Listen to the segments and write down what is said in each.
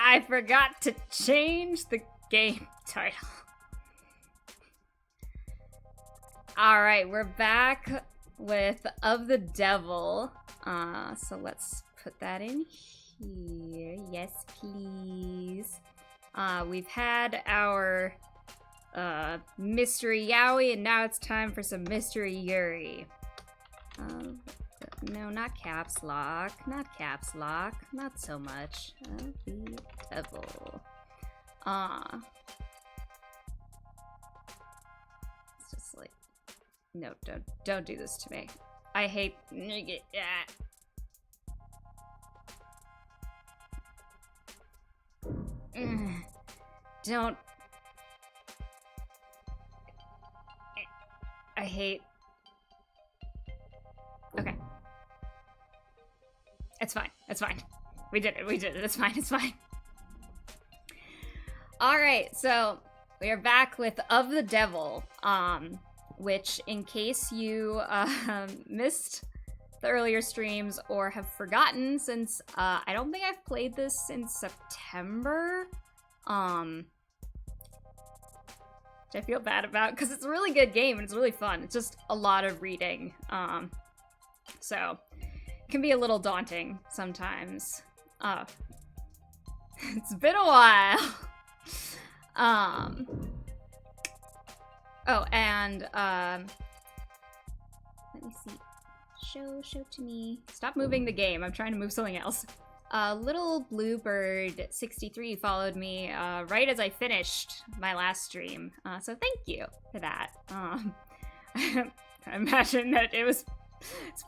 I forgot to change the game title. Alright, we're back with Of the Devil. So let's put that in here. Yes, please. We've had our Mystery Yaoi, and now it's time for some Mystery Yuri. No, not caps lock. Not caps lock. Not so much. Of the Devil. It's just like, no, don't do this to me. I hate. Don't. I hate. Okay. It's fine. It's fine. We did it. We did it. It's fine. It's fine. Alright, so we are back with Of the Devil, which, in case you missed the earlier streams or have forgotten, since I don't think I've played this since September, which I feel bad about, because it's a really good game and it's really fun. It's just a lot of reading, so it can be a little daunting sometimes. It's been a while. Oh, and let me see. Show to me. Stop moving the game. I'm trying to move something else. Little Bluebird 63 followed me right as I finished my last stream. So thank you for that. I imagine that it's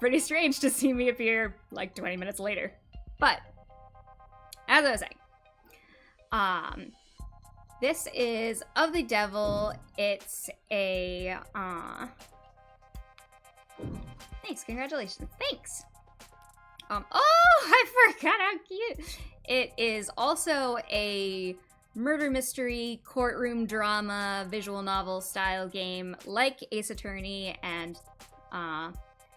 pretty strange to see me appear like 20 minutes later. But as I was saying, this is Of the Devil. It's a thanks, congratulations, thanks. Oh, I forgot how cute. It is also a murder mystery, courtroom drama, visual novel style game like Ace Attorney, and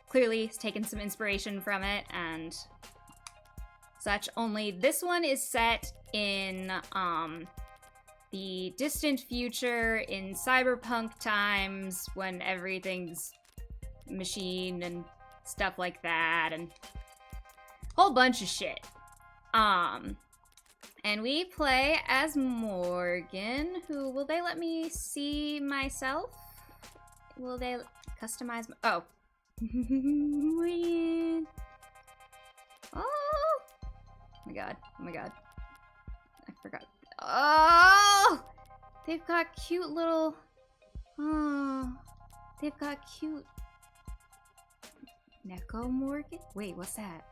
clearly has taken some inspiration from it and such. Only this one is set in the distant future, in cyberpunk times, when everything's machine and stuff like that, and whole bunch of shit. And we play as Morgan, who, will they let me see myself? Will they customize oh. Oh my god, oh my god. I forgot. Oh! They've got cute little... Oh, they've got cute... Neko Morgan? Wait, what's that?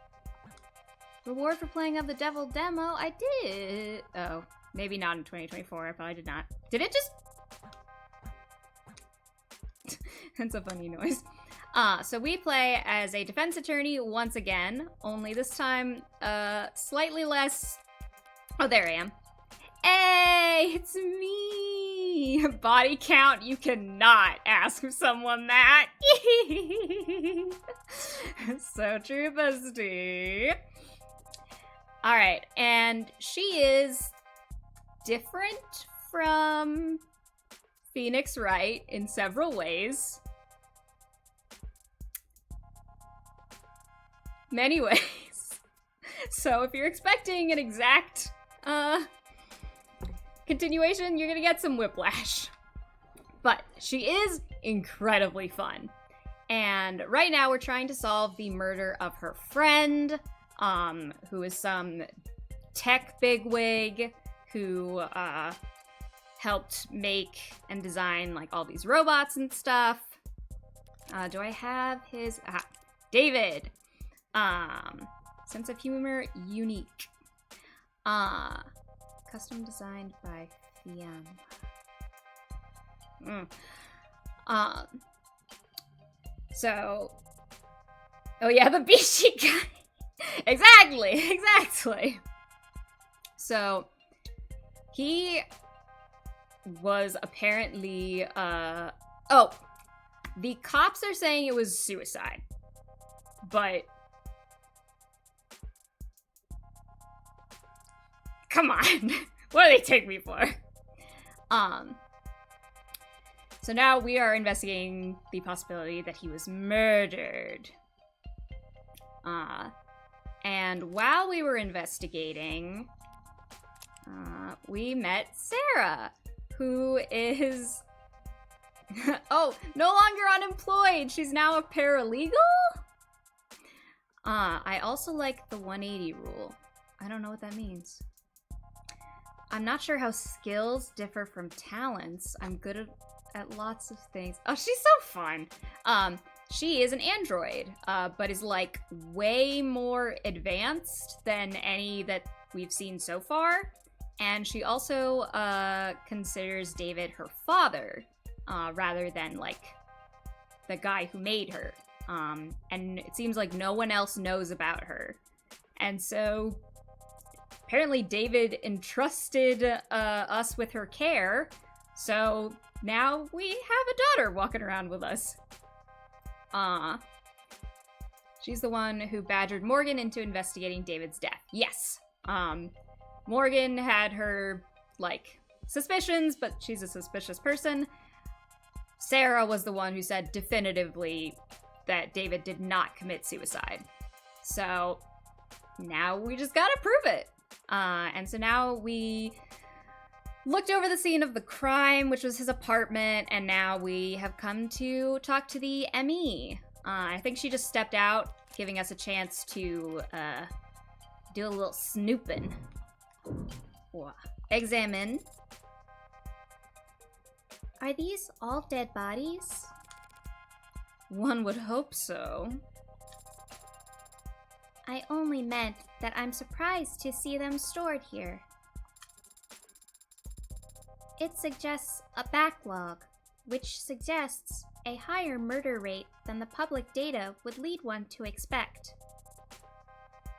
Reward for playing Of the Devil demo? I did. Oh, maybe not in 2024. I probably did not. Did it just? That's a funny noise. So we play as a defense attorney once again, only this time, slightly less. Oh, there I am. Hey, it's me. Body count, you cannot ask someone that. So true, bestie. Alright, and she is different from Phoenix Wright in several ways. Many ways. So if you're expecting an exact continuation, you're gonna get some whiplash. But she is incredibly fun. And right now we're trying to solve the murder of her friend, who is some tech bigwig who helped make and design like all these robots and stuff. Do I have his? David. Sense of humor, unique. Custom designed by Fiam. So, oh yeah, the Bishi guy. Exactly. So, he was apparently, oh, the cops are saying it was suicide, but Come on. What do they take me for? So now we are investigating the possibility that he was murdered. And while we were investigating, we met Sarah, who is... oh, no longer unemployed! She's now a paralegal? I also like the 180 rule. I don't know what that means. I'm not sure how skills differ from talents. I'm good at lots of things. Oh, she's so fun. She is an android, but is like way more advanced than any that we've seen so far. And she also considers David her father, rather than like the guy who made her. And it seems like no one else knows about her. And so apparently David entrusted us with her care, so now we have a daughter walking around with us. She's the one who badgered Morgan into investigating David's death. Yes. Morgan had her, like, suspicions, but she's a suspicious person. Sarah was the one who said definitively that David did not commit suicide. So now we just gotta prove it. And so now we looked over the scene of the crime, which was his apartment, and now we have come to talk to the ME. I think she just stepped out, giving us a chance to do a little snooping. Examine. Are these all dead bodies? One would hope so. I only meant that I'm surprised to see them stored here. It suggests a backlog, which suggests a higher murder rate than the public data would lead one to expect.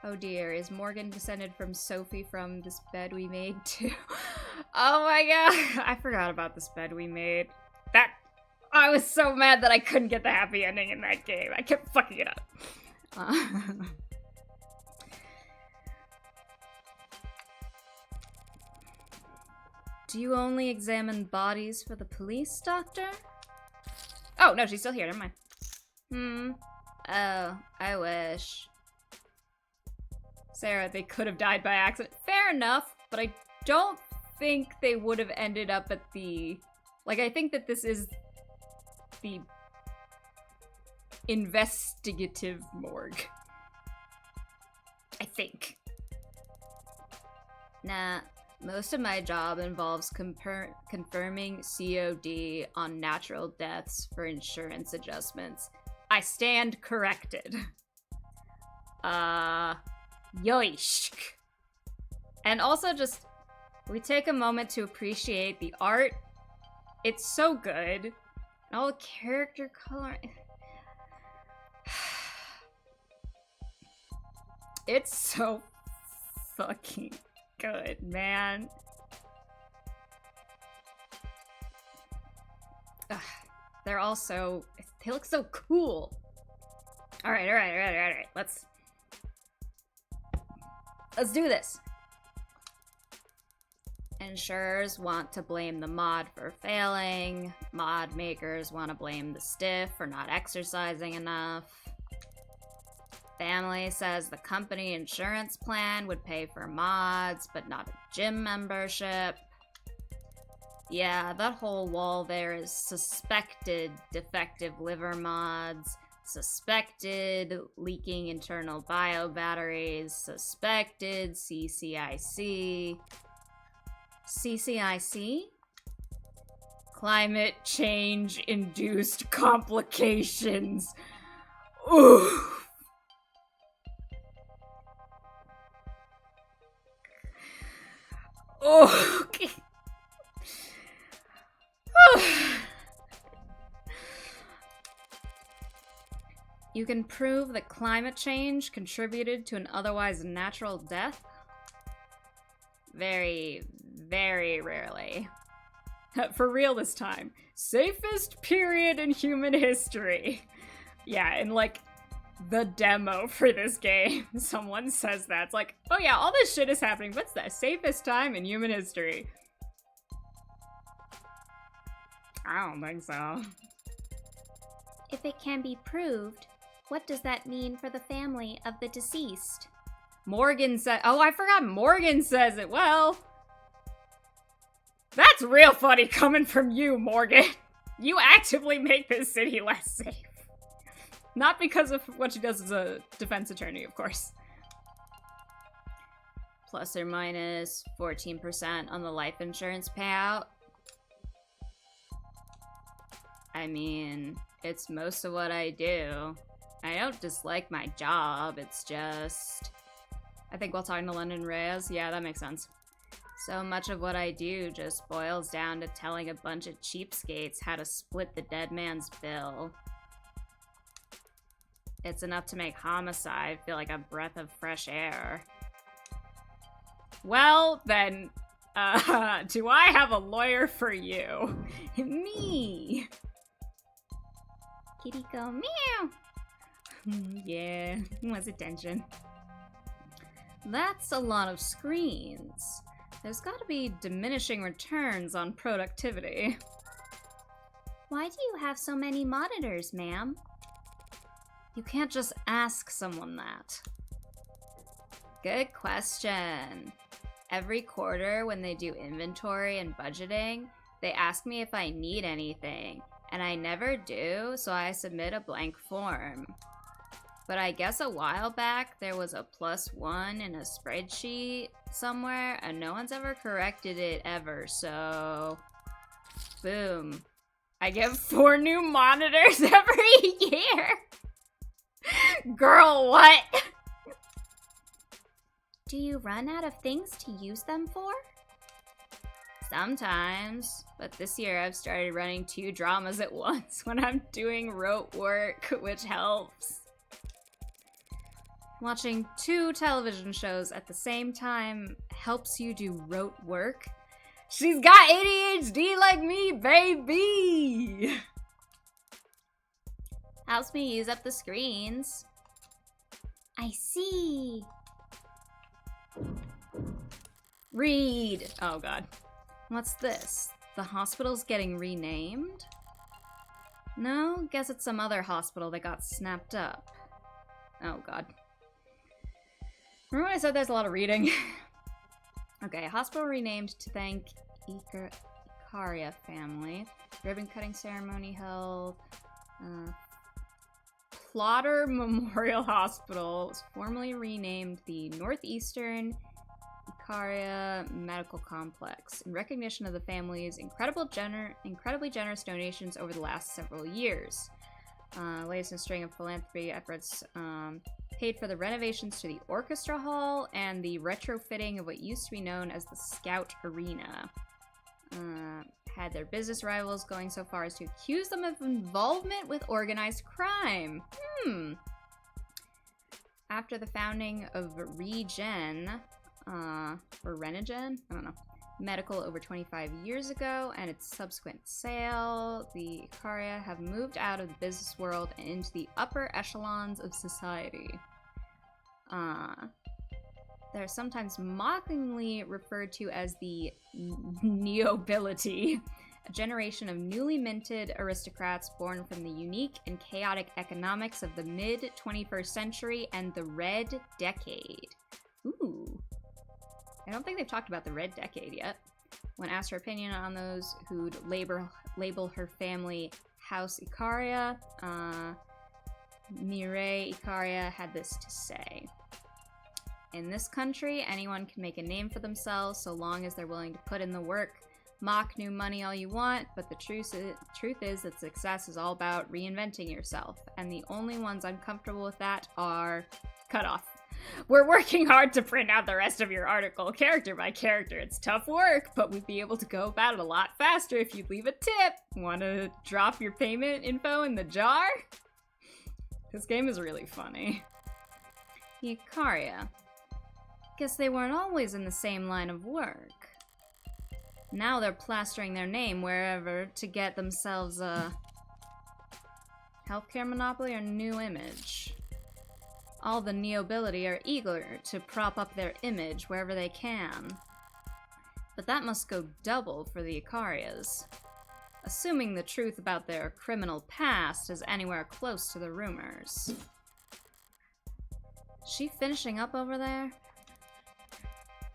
Oh dear, is Morgan descended from Sophie from this bed we made too? Oh my god, I forgot about this bed we made. I was so mad that I couldn't get the happy ending in that game. I kept fucking it up. Do you only examine bodies for the police, Doctor? Oh, no, she's still here. Never mind. Oh, I wish. Sarah, they could have died by accident. Fair enough, but I don't think they would have ended up at the... Like, I think that this is the investigative morgue. I think. Nah. Most of my job involves confirming COD on natural deaths for insurance adjustments. I stand corrected. Yoishk. And also just, we take a moment to appreciate the art. It's so good. And all the character color. It's so fucking good, man. Ugh, they're all so... They look so cool. Alright. Let's do this. Insurers want to blame the mod for failing. Mod makers want to blame the stiff for not exercising enough. Family says the company insurance plan would pay for mods, but not a gym membership. Yeah, that whole wall there is suspected defective liver mods, suspected leaking internal bio batteries, suspected CCIC. CCIC? Climate change induced complications. Ooh. Oh, okay. You can prove that climate change contributed to an otherwise natural death? Very, very rarely. For real this time. Safest period in human history. Yeah, and like, the demo for this game. Someone says that. It's like, oh yeah, all this shit is happening. What's the safest time in human history? I don't think so. If it can be proved, what does that mean for the family of the deceased? Morgan said, oh, I forgot Morgan says it. Well, that's real funny coming from you, Morgan. You actively make this city less safe. Not because of what she does as a defense attorney, of course. Plus or minus 14% on the life insurance payout. I mean, it's most of what I do. I don't dislike my job, it's just... I think while talking to London Reyes, yeah, that makes sense. So much of what I do just boils down to telling a bunch of cheapskates how to split the dead man's bill. It's enough to make homicide feel like a breath of fresh air. Well, then, do I have a lawyer for you? Me! Kitty go meow! Yeah, he wants attention. That's a lot of screens. There's gotta be diminishing returns on productivity. Why do you have so many monitors, ma'am? You can't just ask someone that. Good question. Every quarter when they do inventory and budgeting, they ask me if I need anything, and I never do, so I submit a blank form. But I guess a while back there was a +1 in a spreadsheet somewhere, and no one's ever corrected it ever, so... Boom. I get 4 new monitors every year! Girl, what? Do you run out of things to use them for? Sometimes, but this year I've started running 2 dramas at once when I'm doing rote work, which helps. Watching 2 television shows at the same time helps you do rote work. She's got ADHD like me, baby! Helps me use up the screens. I see. Read! Oh god. What's this? The hospital's getting renamed? No, guess it's some other hospital that got snapped up. Oh god. Remember when I said there's a lot of reading? Okay, hospital renamed to thank Icaria family. Ribbon cutting ceremony held. Plotter Memorial Hospital was formerly renamed the Northeastern Icaria Medical Complex in recognition of the family's incredibly generous donations over the last several years. Latest in a string of philanthropy efforts paid for the renovations to the orchestra hall and the retrofitting of what used to be known as the Scout Arena. Had their business rivals going so far as to accuse them of involvement with organized crime. After the founding of Regen, or Renogen, I don't know, Medical over 25 years ago, and its subsequent sale, the Icaria have moved out of the business world and into the upper echelons of society. They're sometimes mockingly referred to as the Neobility, a generation of newly minted aristocrats born from the unique and chaotic economics of the mid-21st century and the Red Decade. Ooh. I don't think they've talked about the Red Decade yet. When asked her opinion on those who'd label her family House Icaria, Mireille Icaria had this to say. In this country, anyone can make a name for themselves so long as they're willing to put in the work. Mock new money all you want, but the truth is that success is all about reinventing yourself, and the only ones uncomfortable with that are cut off. We're working hard to print out the rest of your article, character by character. It's tough work, but we'd be able to go about it a lot faster if you'd leave a tip. Want to drop your payment info in the jar? This game is really funny. Icaria. Guess they weren't always in the same line of work. Now they're plastering their name wherever to get themselves a healthcare monopoly or new image. All the nobility are eager to prop up their image wherever they can. But that must go double for the Icarias. Assuming the truth about their criminal past is anywhere close to the rumors. She finishing up over there?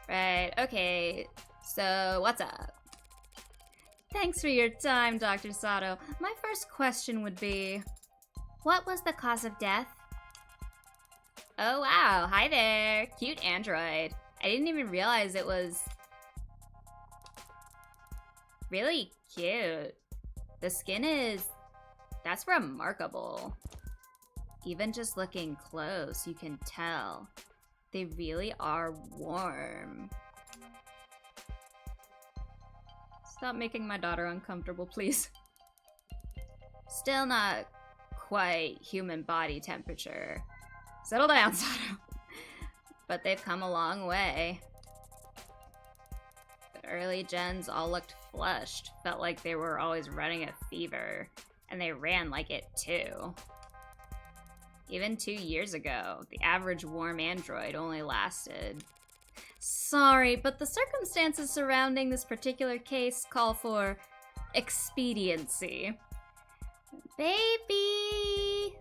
Right, okay. So, what's up? Thanks for your time, Dr. Sato. My first question would be... What was the cause of death? Oh wow, hi there. Cute android. I didn't even realize it was... really cute. The skin is... that's remarkable. Even just looking close, you can tell. They really are warm. Stop making my daughter uncomfortable, please. Still not quite human body temperature. Settle down, Sato. But they've come a long way. The early gens all looked flushed, felt like they were always running a fever, and they ran like it too. Even 2 years ago, the average warm android only lasted... Sorry, but the circumstances surrounding this particular case call for expediency. Baby!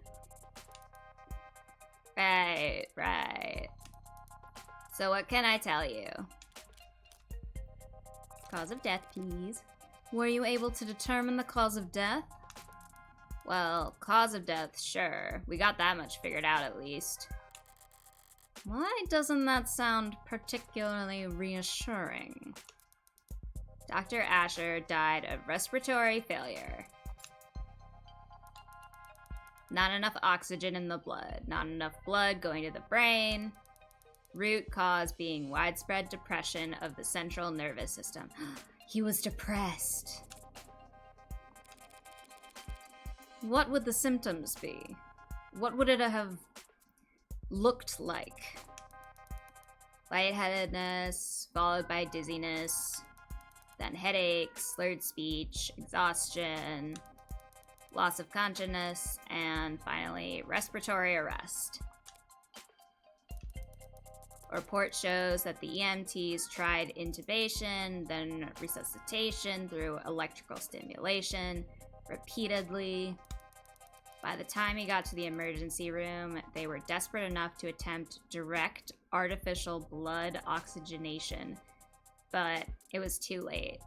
Right. So what can I tell you? Cause of death, please. Were you able to determine the cause of death? Well, cause of death, sure. We got that much figured out at least. Why doesn't that sound particularly reassuring? Dr. Asher died of respiratory failure. Not enough oxygen in the blood. Not enough blood going to the brain. Root cause being widespread depression of the central nervous system. He was depressed. What would the symptoms be? What would it have looked like? Lightheadedness, followed by dizziness, then headaches, slurred speech, exhaustion, loss of consciousness, and finally respiratory arrest. A report shows that the EMTs tried intubation, then resuscitation through electrical stimulation repeatedly. By the time he got to the emergency room, they were desperate enough to attempt direct artificial blood oxygenation, but it was too late.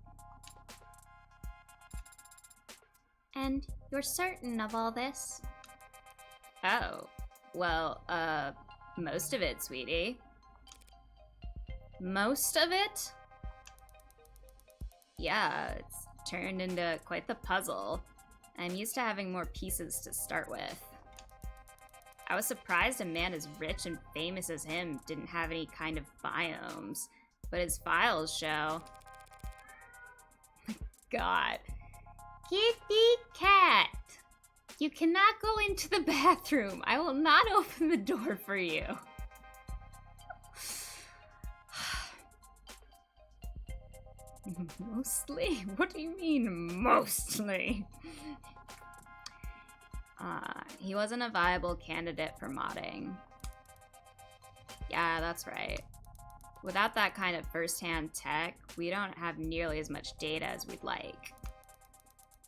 And you're certain of all this? Oh, well, most of it, sweetie. Most of it? Yeah, it's turned into quite the puzzle. I'm used to having more pieces to start with. I was surprised a man as rich and famous as him didn't have any kind of biomes, but his files show. God. Kitty cat! You cannot go into the bathroom. I will not open the door for you. Mostly? What do you mean, mostly? He wasn't a viable candidate for modding. Yeah, that's right. Without that kind of first-hand tech, we don't have nearly as much data as we'd like.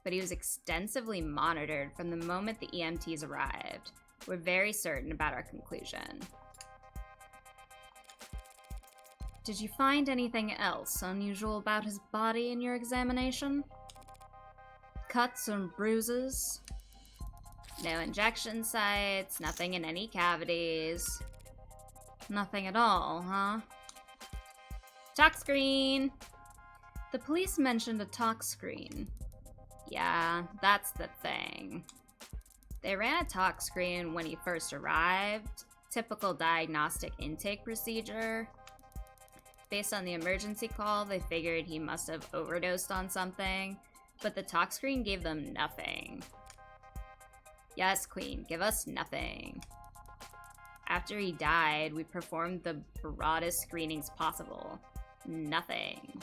But he was extensively monitored from the moment the EMTs arrived. We're very certain about our conclusion. Did you find anything else unusual about his body in your examination? Cuts or bruises? No injection sites, nothing in any cavities. Nothing at all, huh? Talk screen! The police mentioned a talk screen. Yeah, that's the thing. They ran a talk screen when he first arrived. Typical diagnostic intake procedure. Based on the emergency call, they figured he must have overdosed on something, but the talk screen gave them nothing. Yes, Queen, give us nothing. After he died, we performed the broadest screenings possible. Nothing.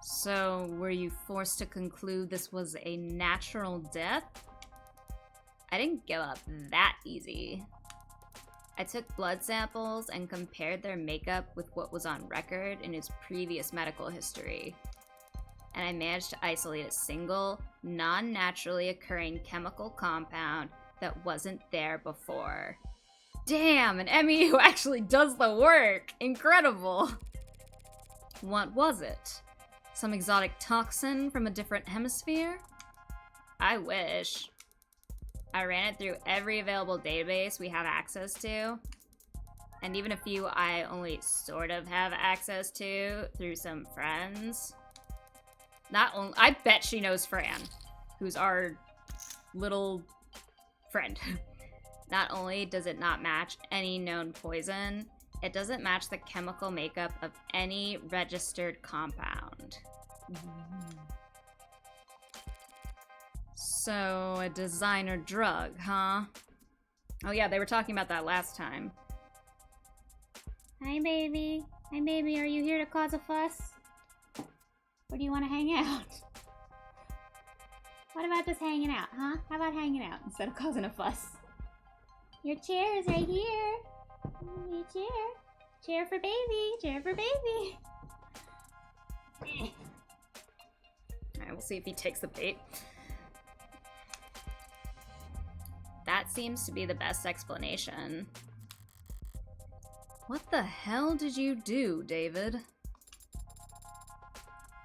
So, were you forced to conclude this was a natural death? I didn't give up that easy. I took blood samples and compared their makeup with what was on record in his previous medical history. And I managed to isolate a single, non-naturally occurring chemical compound that wasn't there before. Damn, an Emmy who actually does the work! Incredible! What was it? Some exotic toxin from a different hemisphere? I wish. I ran it through every available database we have access to, and even a few I only sort of have access to through some friends. I bet she knows Fran, who's our little friend. Not only does it not match any known poison, it doesn't match the chemical makeup of any registered compound. So, a designer drug, huh? Oh yeah, they were talking about that last time. Hi, baby. Hi, baby. Are you here to cause a fuss? Or do you want to hang out? What about just hanging out, huh? How about hanging out instead of causing a fuss? Your chair is right here. Your chair. Chair for baby. Chair for baby. Alright, we'll see if he takes the bait. That seems to be the best explanation. What the hell did you do, David?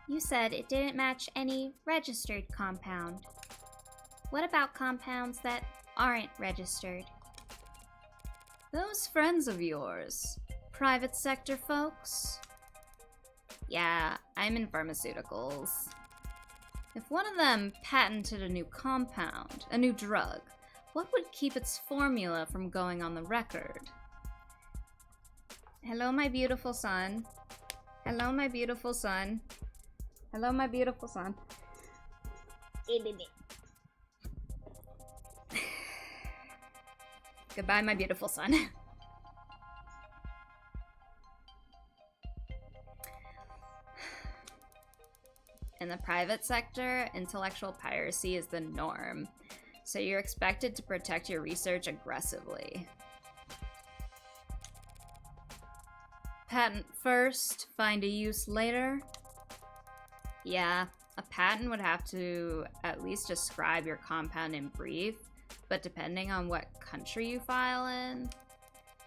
You said it didn't match any registered compound. What about compounds that aren't registered? Those friends of yours, private sector folks? Yeah, I'm in pharmaceuticals. If one of them patented a new compound, a new drug, what would keep its formula from going on the record? Hello, my beautiful son. Hello, my beautiful son. Hello, my beautiful son. Goodbye, my beautiful son. In the private sector, intellectual piracy is the norm, so you're expected to protect your research aggressively. Patent first, find a use later? Yeah, a patent would have to at least describe your compound in brief, but depending on what country you file in,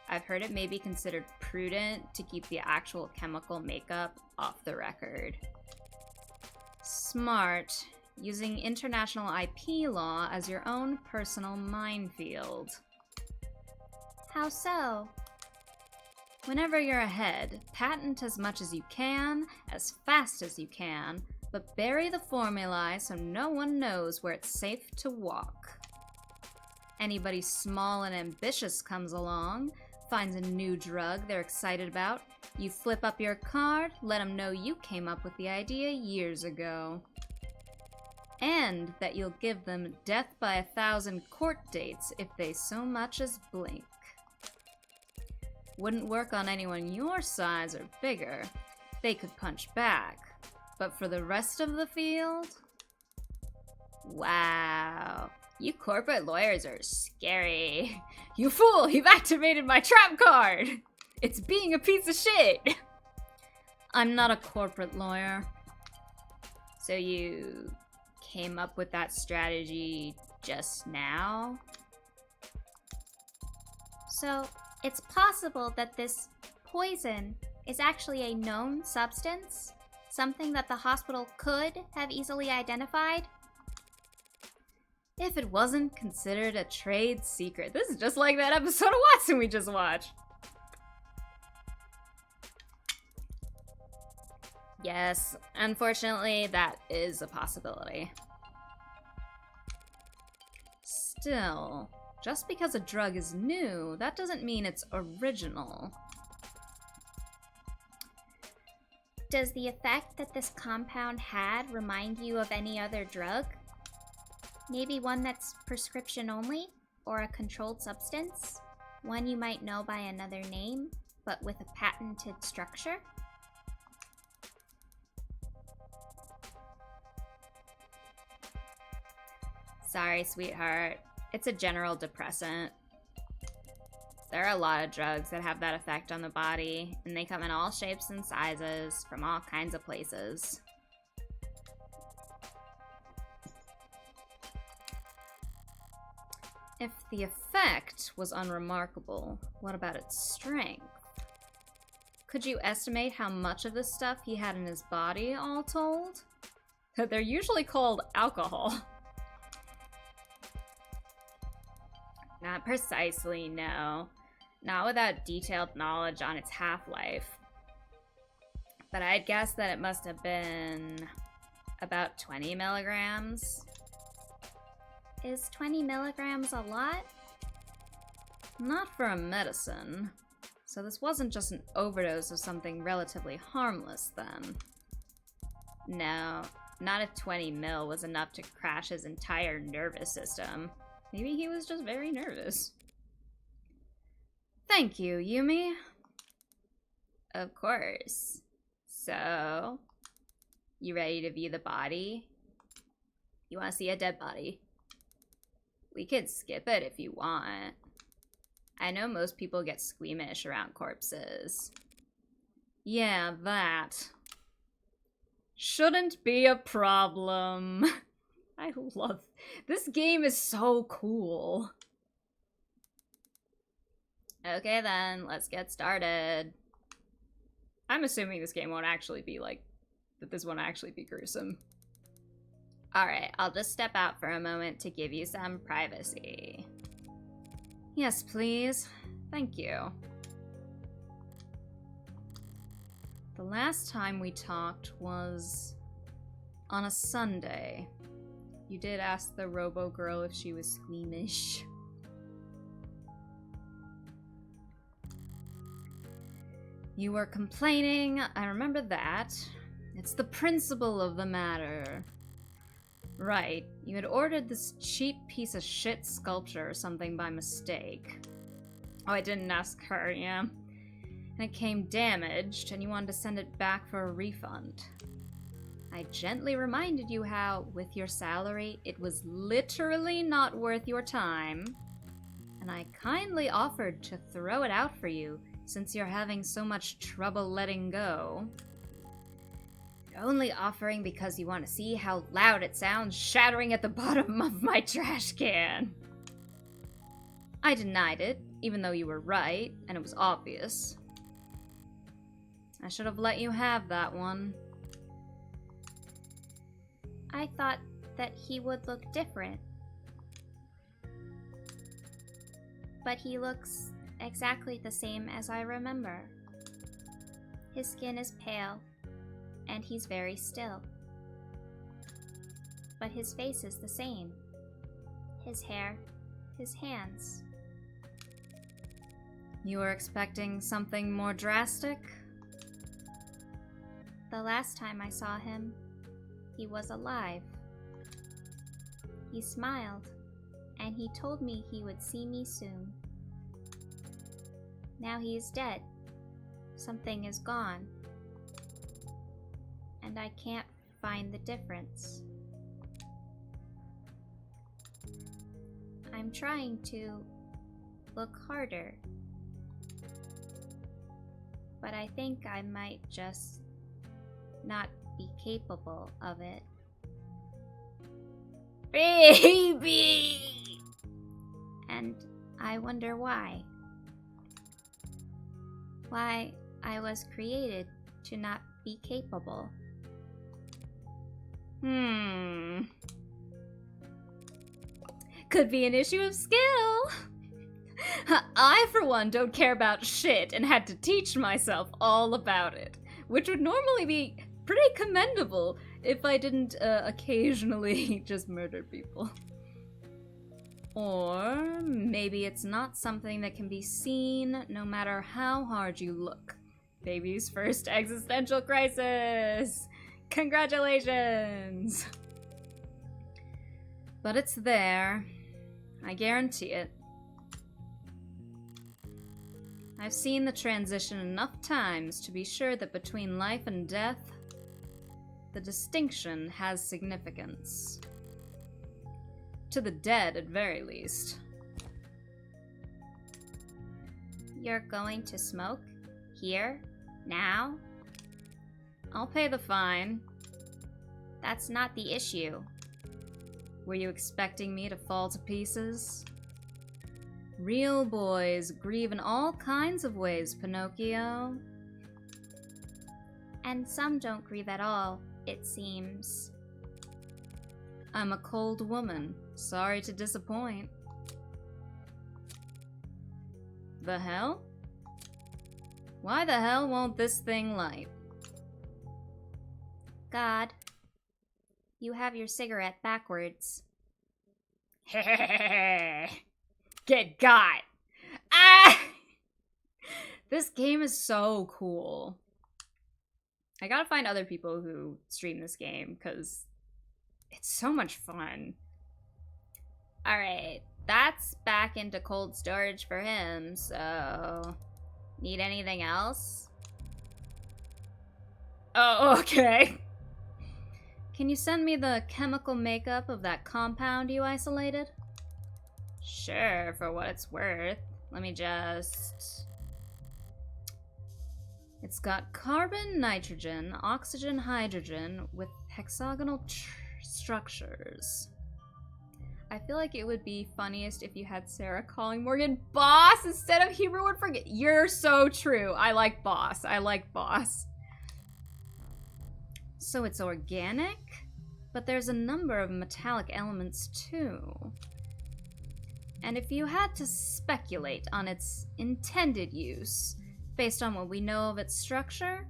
I've heard it may be considered prudent to keep the actual chemical makeup off the record. Smart, using international IP law as your own personal minefield. How so? Whenever you're ahead, patent as much as you can, as fast as you can, but bury the formulae so no one knows where it's safe to walk. Anybody small and ambitious comes along, finds a new drug they're excited about, you flip up your card, let them know you came up with the idea years ago. And that you'll give them death by 1,000 court dates if they so much as blink. Wouldn't work on anyone your size or bigger. They could punch back. But for the rest of the field? Wow. You corporate lawyers are scary. You fool! You've activated my trap card! It's being a piece of shit! I'm not a corporate lawyer. So you came up with that strategy just now? So, it's possible that this poison is actually a known substance? Something that the hospital could have easily identified? If it wasn't considered a trade secret. This is just like that episode of Watson we just watched. Yes, unfortunately, that is a possibility. Still, just because a drug is new, that doesn't mean it's original. Does the effect that this compound had remind you of any other drug? Maybe one that's prescription only, or a controlled substance? One you might know by another name, but with a patented structure? Sorry, sweetheart. It's a general depressant. There are a lot of drugs that have that effect on the body, and they come in all shapes and sizes from all kinds of places. If the effect was unremarkable, what about its strength? Could you estimate how much of this stuff he had in his body, all told? They're usually called alcohol. Not precisely, no. Not without detailed knowledge on its half-life. But I'd guess that it must have been about 20 milligrams. Is 20 milligrams a lot? Not for a medicine. So this wasn't just an overdose of something relatively harmless, then. No, not if 20 mil was enough to crash his entire nervous system. Maybe he was just very nervous. Thank you, Yumi. Of course. So, you ready to view the body? You want to see a dead body? We could skip it if you want. I know most people get squeamish around corpses. Yeah, that. Shouldn't be a problem. I love... This game is so cool. Okay then, let's get started. I'm assuming this game won't actually be like... that this won't actually be gruesome. Alright, I'll just step out for a moment to give you some privacy. Yes, please. Thank you. The last time we talked was on a Sunday. You did ask the Robo Girl if she was squeamish. You were complaining, I remember that. It's the principle of the matter. Right, you had ordered this cheap piece of shit sculpture or something by mistake. Oh, I didn't ask her, yeah. And it came damaged, and you wanted to send it back for a refund. I gently reminded you how, with your salary, it was literally not worth your time. And I kindly offered to throw it out for you, since you're having so much trouble letting go. You're only offering because you want to see how loud it sounds shattering at the bottom of my trash can. I denied it, even though you were right, and it was obvious. I should have let you have that one. I thought that he would look different. But he looks exactly the same as I remember. His skin is pale, and he's very still. But his face is the same. His hair, his hands. You were expecting something more drastic? The last time I saw him, he was alive. He smiled, and he told me he would see me soon. Now he is dead. Something is gone. And I can't find the difference. I'm trying to look harder. But I think I might just not be capable of it. Baby! And I wonder why. Why I was created to not be capable. Could be an issue of skill. I, for one, don't care about shit and had to teach myself all about it, which would normally be pretty commendable if I didn't occasionally just murder people. Or maybe it's not something that can be seen no matter how hard you look. Baby's first existential crisis! Congratulations! But it's there. I guarantee it. I've seen the transition enough times to be sure that between life and death, the distinction has significance. To the dead, at very least. You're going to smoke? Here? Now? I'll pay the fine. That's not the issue. Were you expecting me to fall to pieces? Real boys grieve in all kinds of ways, Pinocchio. And some don't grieve at all, it seems. I'm a cold woman. Sorry to disappoint. The hell? Why the hell won't this thing light? God. You have your cigarette backwards. Get got! Ah! This game is so cool. I gotta find other people who stream this game, because it's so much fun. Alright, that's back into cold storage for him, so... Need anything else? Oh, okay. Can you send me the chemical makeup of that compound you isolated? Sure, for what it's worth. Let me just... It's got carbon, nitrogen, oxygen, hydrogen with hexagonal structures. I feel like it would be funniest if you had Sarah calling Morgan boss instead of Huber would forget. You're so true. I like boss. I like boss. So it's organic, but there's a number of metallic elements too. And if you had to speculate on its intended use, based on what we know of its structure,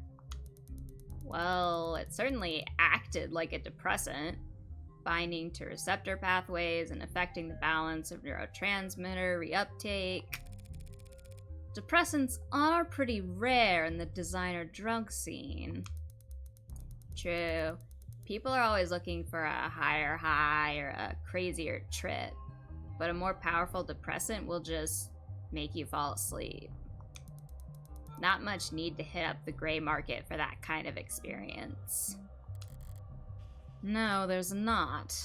well, it certainly acted like a depressant, binding to receptor pathways and affecting the balance of neurotransmitter reuptake. Depressants are pretty rare in the designer drug scene. True. People are always looking for a higher high or a crazier trip, but a more powerful depressant will just make you fall asleep. Not much need to hit up the gray market for that kind of experience. No, there's not.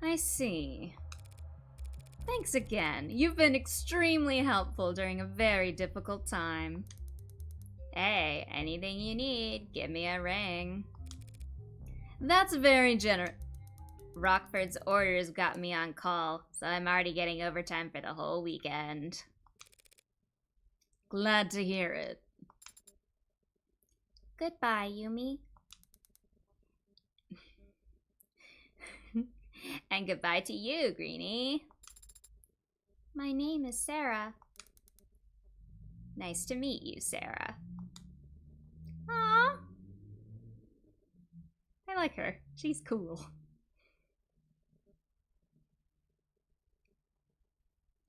I see. Thanks again. You've been extremely helpful during a very difficult time. Hey, anything you need, give me a ring. That's very generous. Rockford's orders got me on call, so I'm already getting overtime for the whole weekend. Glad to hear it. Goodbye, Yumi. And goodbye to you, Greenie. My name is Sarah. Nice to meet you, Sarah. Aww. I like her. She's cool.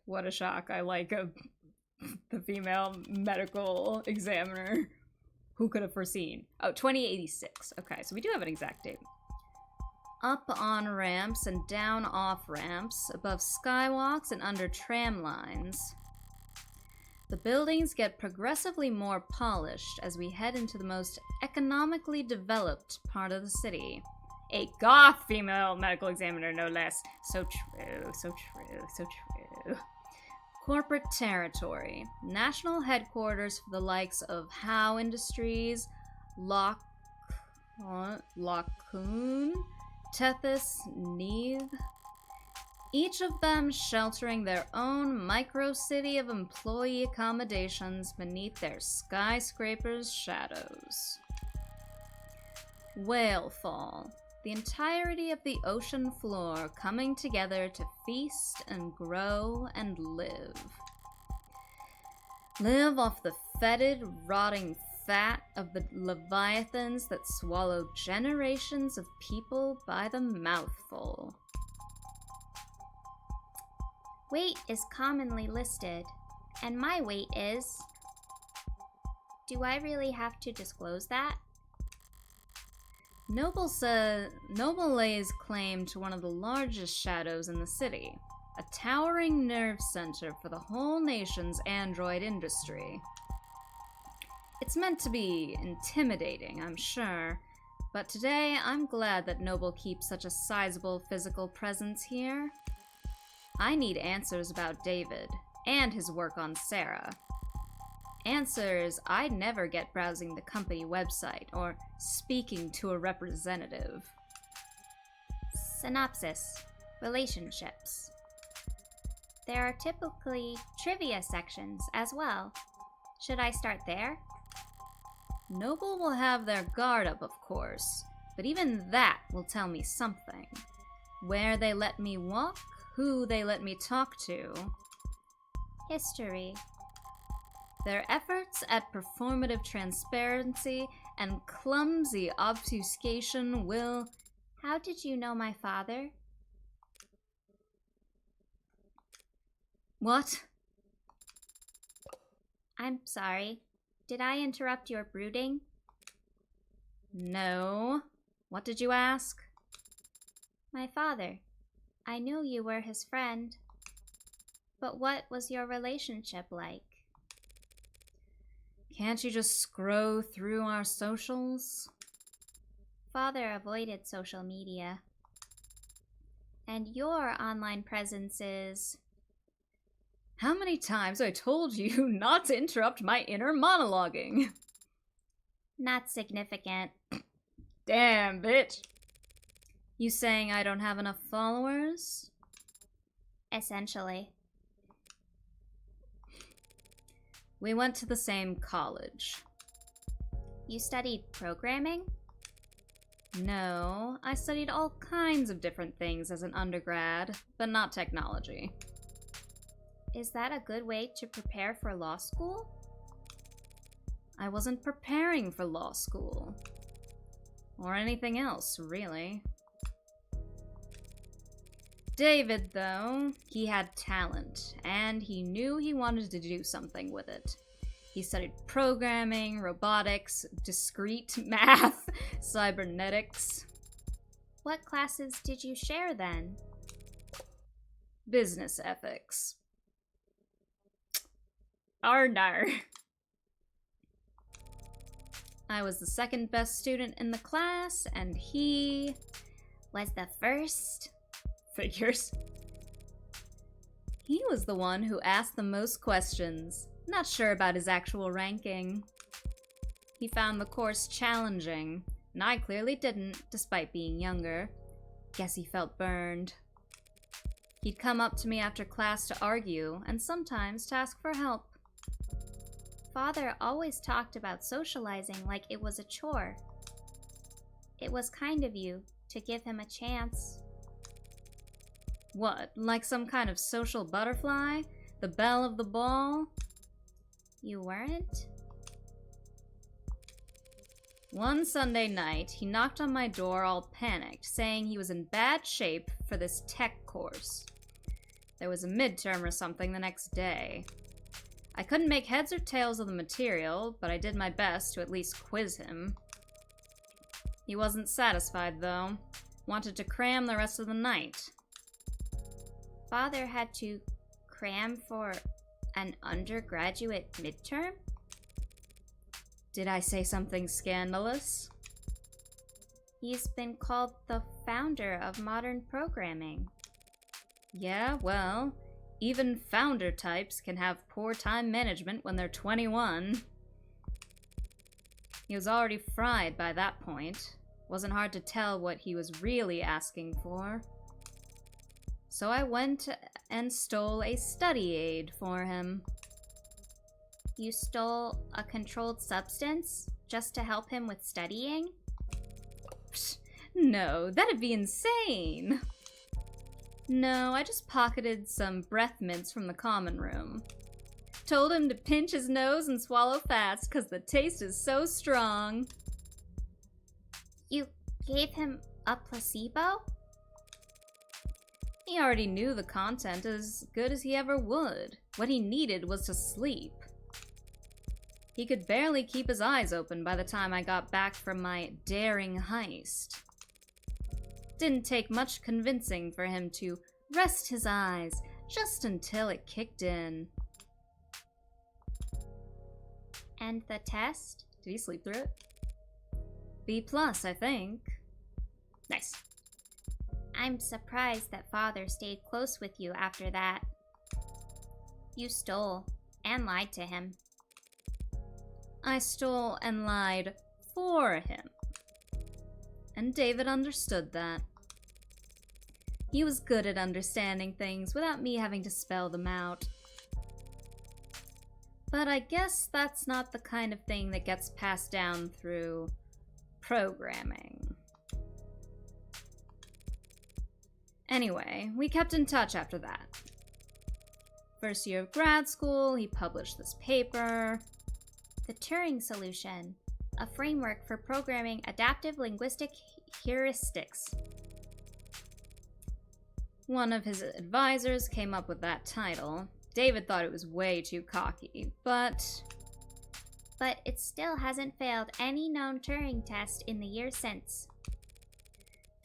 What a shock. I like the female medical examiner. Who could have foreseen? Oh, 2086. Okay, so we do have an exact date. Up on ramps and down off ramps, above skywalks and under tram lines. The buildings get progressively more polished as we head into the most economically developed part of the city. A goth female medical examiner, no less. So true, so true, so true. Corporate territory. National headquarters for the likes of Howe Industries, Lockcoon, Tethys, Neve. Each of them sheltering their own micro-city of employee accommodations beneath their skyscrapers' shadows. Whalefall. The entirety of the ocean floor coming together to feast and grow and live. Live off the fetid, rotting fat of the leviathans that swallow generations of people by the mouthful. Weight is commonly listed, and my weight is... Do I really have to disclose that? Noble lays claim to one of the largest shadows in the city, a towering nerve center for the whole nation's android industry. It's meant to be intimidating, I'm sure, but today I'm glad that Noble keeps such a sizable physical presence here. I need answers about David, and his work on Sarah. Answers I'd never get browsing the company website or speaking to a representative. Synopsis. Relationships. There are typically trivia sections as well. Should I start there? Noble will have their guard up, of course, but even that will tell me something. Where they let me walk, who they let me talk to. History. Their efforts at performative transparency and clumsy obfuscation will... How did you know my father? What? I'm sorry. Did I interrupt your brooding? No. What did you ask? My father. I knew you were his friend. But what was your relationship like? Can't you just scroll through our socials? Father avoided social media. And your online presence is... How many times I told you not to interrupt my inner monologuing? Not significant. Damn, bitch. You saying I don't have enough followers? Essentially. We went to the same college. You studied programming? No, I studied all kinds of different things as an undergrad, but not technology. Is that a good way to prepare for law school? I wasn't preparing for law school. Or anything else, really. David, though, he had talent, and he knew he wanted to do something with it. He studied programming, robotics, discrete math, cybernetics. What classes did you share then? Business ethics. Arnar. I was the second best student in the class, and he was the first. Figures. He was the one who asked the most questions. Not sure about his actual ranking. He found the course challenging, and I clearly didn't, despite being younger. Guess he felt burned. He'd come up to me after class to argue, and sometimes to ask for help. Father always talked about socializing like it was a chore. It was kind of you to give him a chance. What, like some kind of social butterfly? The belle of the ball? You weren't? One Sunday night, he knocked on my door all panicked, saying he was in bad shape for this tech course. There was a midterm or something the next day. I couldn't make heads or tails of the material, but I did my best to at least quiz him. He wasn't satisfied, though. Wanted to cram the rest of the night. Father had to cram for an undergraduate midterm? Did I say something scandalous? He's been called the founder of modern programming. Yeah, well, even founder types can have poor time management when they're 21. He was already fried by that point. Wasn't hard to tell what he was really asking for. So I went and stole a study aid for him. You stole a controlled substance just to help him with studying? Psh, no, that'd be insane. No, I just pocketed some breath mints from the common room. Told him to pinch his nose and swallow fast, 'cause the taste is so strong. You gave him a placebo? He already knew the content as good as he ever would. What he needed was to sleep. He could barely keep his eyes open by the time I got back from my daring heist. Didn't take much convincing for him to rest his eyes just until it kicked in. And the test? Did he sleep through it? B+, I think. Nice. I'm surprised that Father stayed close with you after that. You stole and lied to him. I stole and lied for him. And David understood that. He was good at understanding things without me having to spell them out. But I guess that's not the kind of thing that gets passed down through programming. Anyway, we kept in touch after that. First year of grad school, he published this paper. The Turing Solution, a framework for programming adaptive linguistic heuristics. One of his advisors came up with that title. David thought it was way too cocky, but it still hasn't failed any known Turing test in the years since.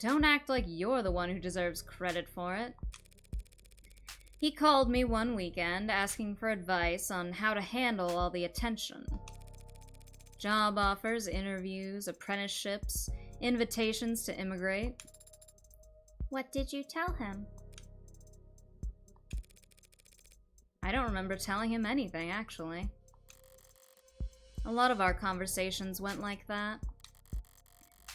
Don't act like you're the one who deserves credit for it. He called me one weekend asking for advice on how to handle all the attention. Job offers, interviews, apprenticeships, invitations to immigrate. What did you tell him? I don't remember telling him anything, actually. A lot of our conversations went like that.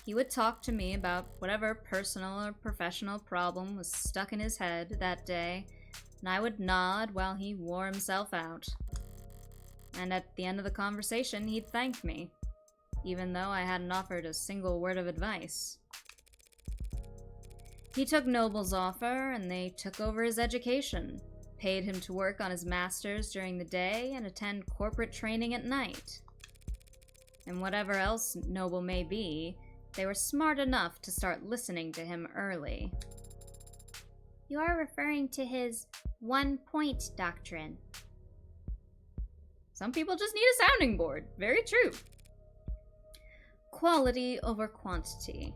He would talk to me about whatever personal or professional problem was stuck in his head that day, and I would nod while he wore himself out. And at the end of the conversation, he'd thank me, even though I hadn't offered a single word of advice. He took Noble's offer, and they took over his education, paid him to work on his master's during the day and attend corporate training at night. And whatever else Noble may be, they were smart enough to start listening to him early. You are referring to his one-point doctrine. Some people just need a sounding board. Very true. Quality over quantity.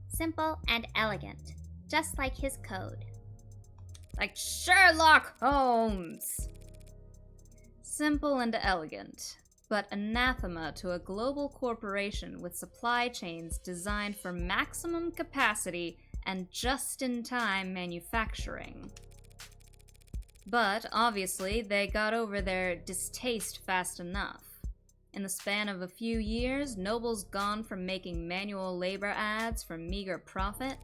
Simple and elegant, just like his code. Like Sherlock Holmes! Simple and elegant, but anathema to a global corporation with supply chains designed for maximum capacity and just-in-time manufacturing. But, obviously, they got over their distaste fast enough. In the span of a few years, Noble's gone from making manual labor ads for meager profit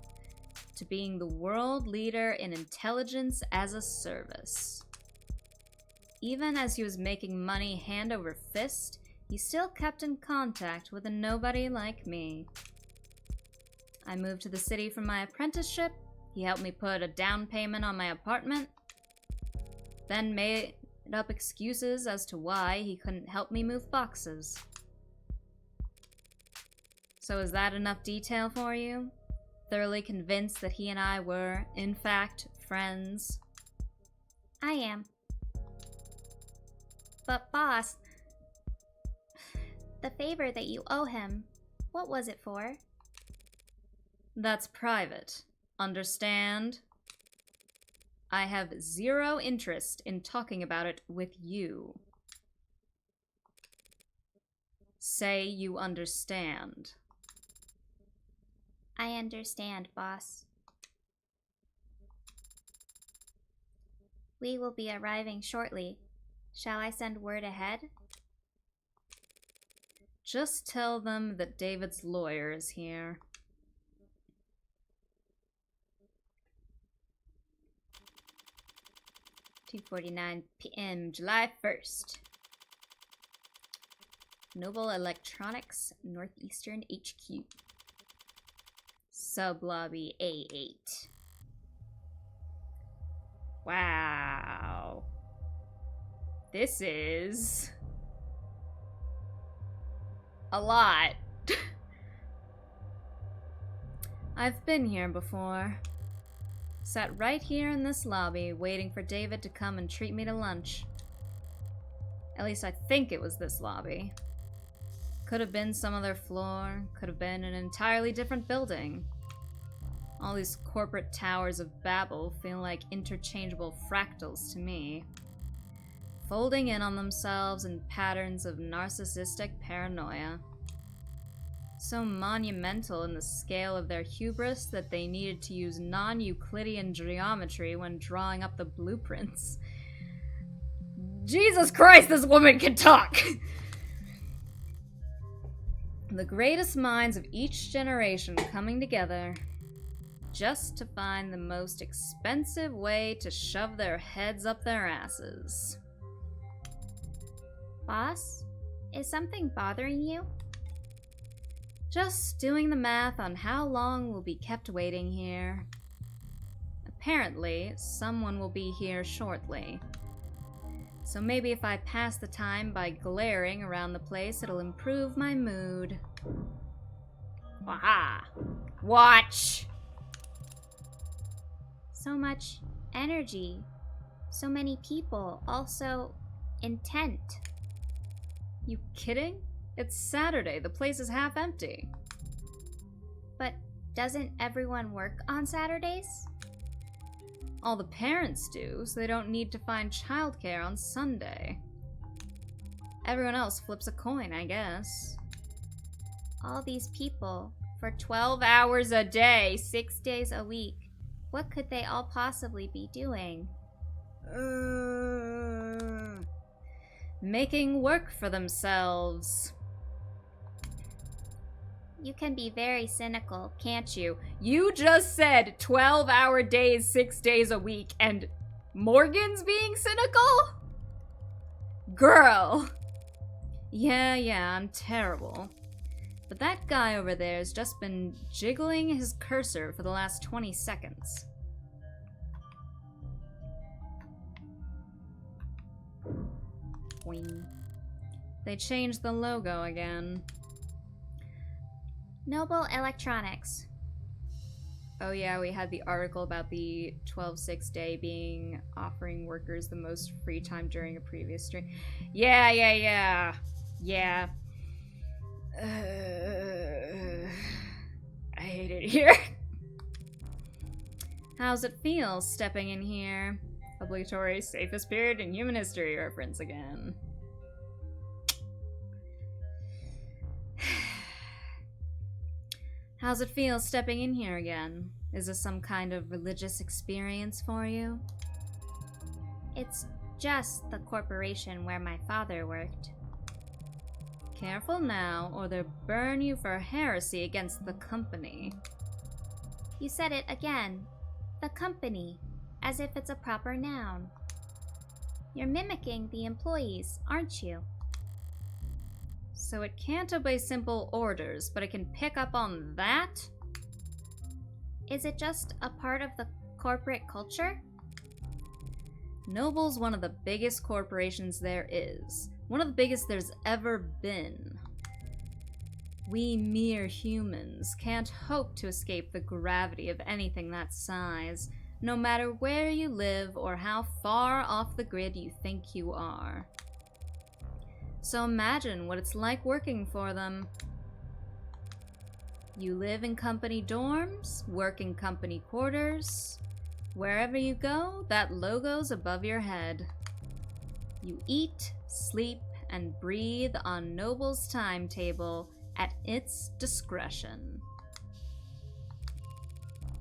to being the world leader in intelligence as a service. Even as he was making money hand over fist, he still kept in contact with a nobody like me. I moved to the city for my apprenticeship, he helped me put a down payment on my apartment, then made up excuses as to why he couldn't help me move boxes. So is that enough detail for you? Thoroughly convinced that he and I were, in fact, friends? I am. But boss, the favor that you owe him, what was it for? That's private. Understand? I have zero interest in talking about it with you. Say you understand. I understand, boss. We will be arriving shortly. Shall I send word ahead? Just tell them that David's lawyer is here. 2:49 p.m. July 1st. Noble Electronics, Northeastern HQ. Sublobby A8. Wow. This is a lot. I've been here before. Sat right here in this lobby, waiting for David to come and treat me to lunch. At least I think it was this lobby. Could have been some other floor, could have been an entirely different building. All these corporate towers of Babel feel like interchangeable fractals to me, folding in on themselves in patterns of narcissistic paranoia. So monumental in the scale of their hubris that they needed to use non-Euclidean geometry when drawing up the blueprints. Jesus Christ, this woman can talk! The greatest minds of each generation coming together just to find the most expensive way to shove their heads up their asses. Boss, is something bothering you? Just doing the math on how long we'll be kept waiting here. Apparently, someone will be here shortly. So maybe if I pass the time by glaring around the place, it'll improve my mood. Aha! Watch! So much energy. So many people. Also, intent. You kidding? It's Saturday. The place is half empty. But doesn't everyone work on Saturdays? All the parents do, so they don't need to find childcare on Sunday. Everyone else flips a coin, I guess. All these people, for 12 hours a day, 6 days a week. What could they all possibly be doing? Making work for themselves. You can be very cynical, can't you? You just said 12-hour days, 6 days a week, and Morgan's being cynical? Girl! Yeah, I'm terrible. But that guy over there has just been jiggling his cursor for the last 20 seconds. Boing. They changed the logo again. Noble Electronics. Oh yeah, we had the article about the 12/6 day being offering workers the most free time during a previous stream. Yeah. I hate it here. How's it feel stepping in here? Obligatory safest period in human history reference again. How's it feel stepping in here again? Is this some kind of religious experience for you? It's just the corporation where my father worked. Careful now, or they'll burn you for heresy against the company. You said it again. The company. As if it's a proper noun. You're mimicking the employees, aren't you? So it can't obey simple orders, but it can pick up on that? Is it just a part of the corporate culture? Noble's one of the biggest corporations there is. One of the biggest there's ever been. We mere humans can't hope to escape the gravity of anything that size, no matter where you live or how far off the grid you think you are. So imagine what it's like working for them. You live in company dorms, work in company quarters. Wherever you go, that logo's above your head. You eat, sleep, and breathe on Noble's timetable at its discretion.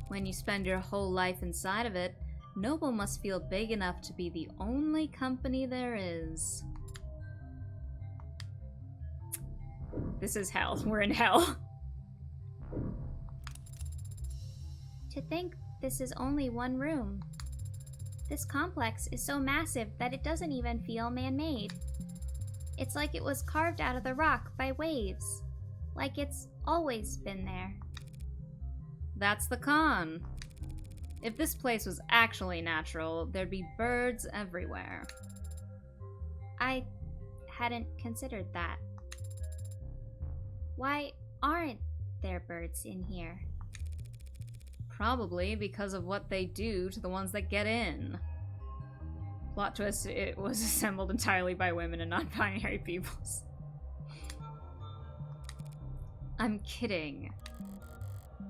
When you spend your whole life inside of it, Noble must feel big enough to be the only company there is. This is hell. We're in hell. To think this is only one room. This complex is so massive that it doesn't even feel man-made. It's like it was carved out of the rock by waves. Like it's always been there. That's the con. If this place was actually natural, there'd be birds everywhere. I hadn't considered that. Why aren't there birds in here? Probably because of what they do to the ones that get in. Plot twist, it was assembled entirely by women and non-binary peoples. I'm kidding.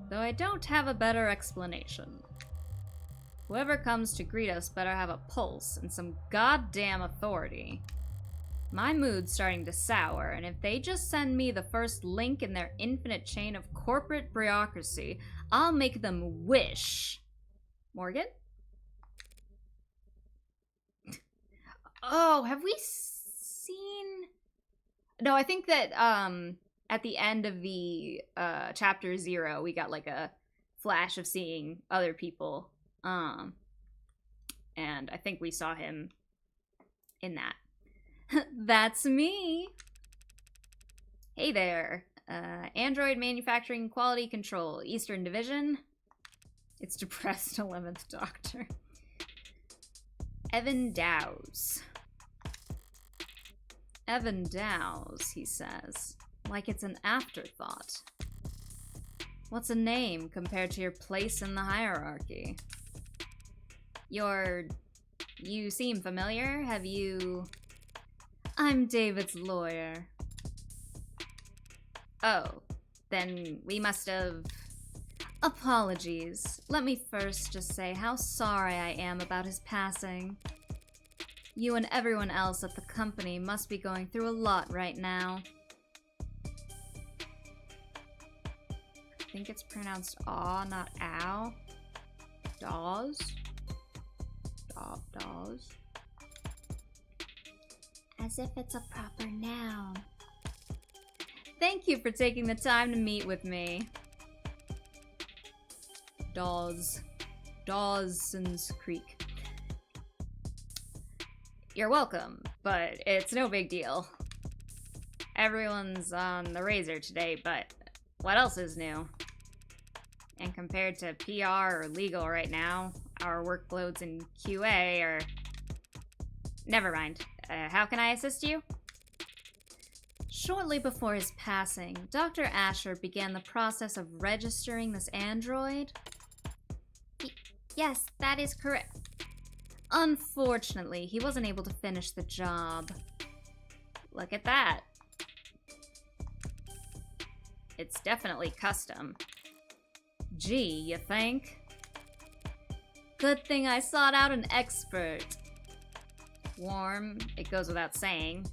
Though I don't have a better explanation. Whoever comes to greet us better have a pulse and some goddamn authority. My mood's starting to sour, and if they just send me the first link in their infinite chain of corporate bureaucracy, I'll make them wish. Morgan? Oh, have we seen... No, I think that at the end of the chapter 0, we got like a flash of seeing other people. And I think we saw him in that. That's me. Hey there. Android Manufacturing Quality Control, Eastern Division. It's depressed 11th Doctor. Evan Dowse. Evan Dowse, he says. Like it's an afterthought. What's a name compared to your place in the hierarchy? You seem familiar. Have you... I'm David's lawyer. Oh, then we must have... Apologies. Let me first just say how sorry I am about his passing. You and everyone else at the company must be going through a lot right now. I think it's pronounced aw, not ow. Dawes? Dawes? As if it's a proper noun. Thank you for taking the time to meet with me. Dawson's Creek. You're welcome, but it's no big deal. Everyone's on the razor today, but what else is new? And compared to PR or legal right now, our workloads in QA are... Never mind. How can I assist you? Shortly before his passing, Dr. Asher began the process of registering this android. Yes, that is correct. Unfortunately, he wasn't able to finish the job. Look at that. It's definitely custom. Gee, you think? Good thing I sought out an expert. Warm, it goes without saying.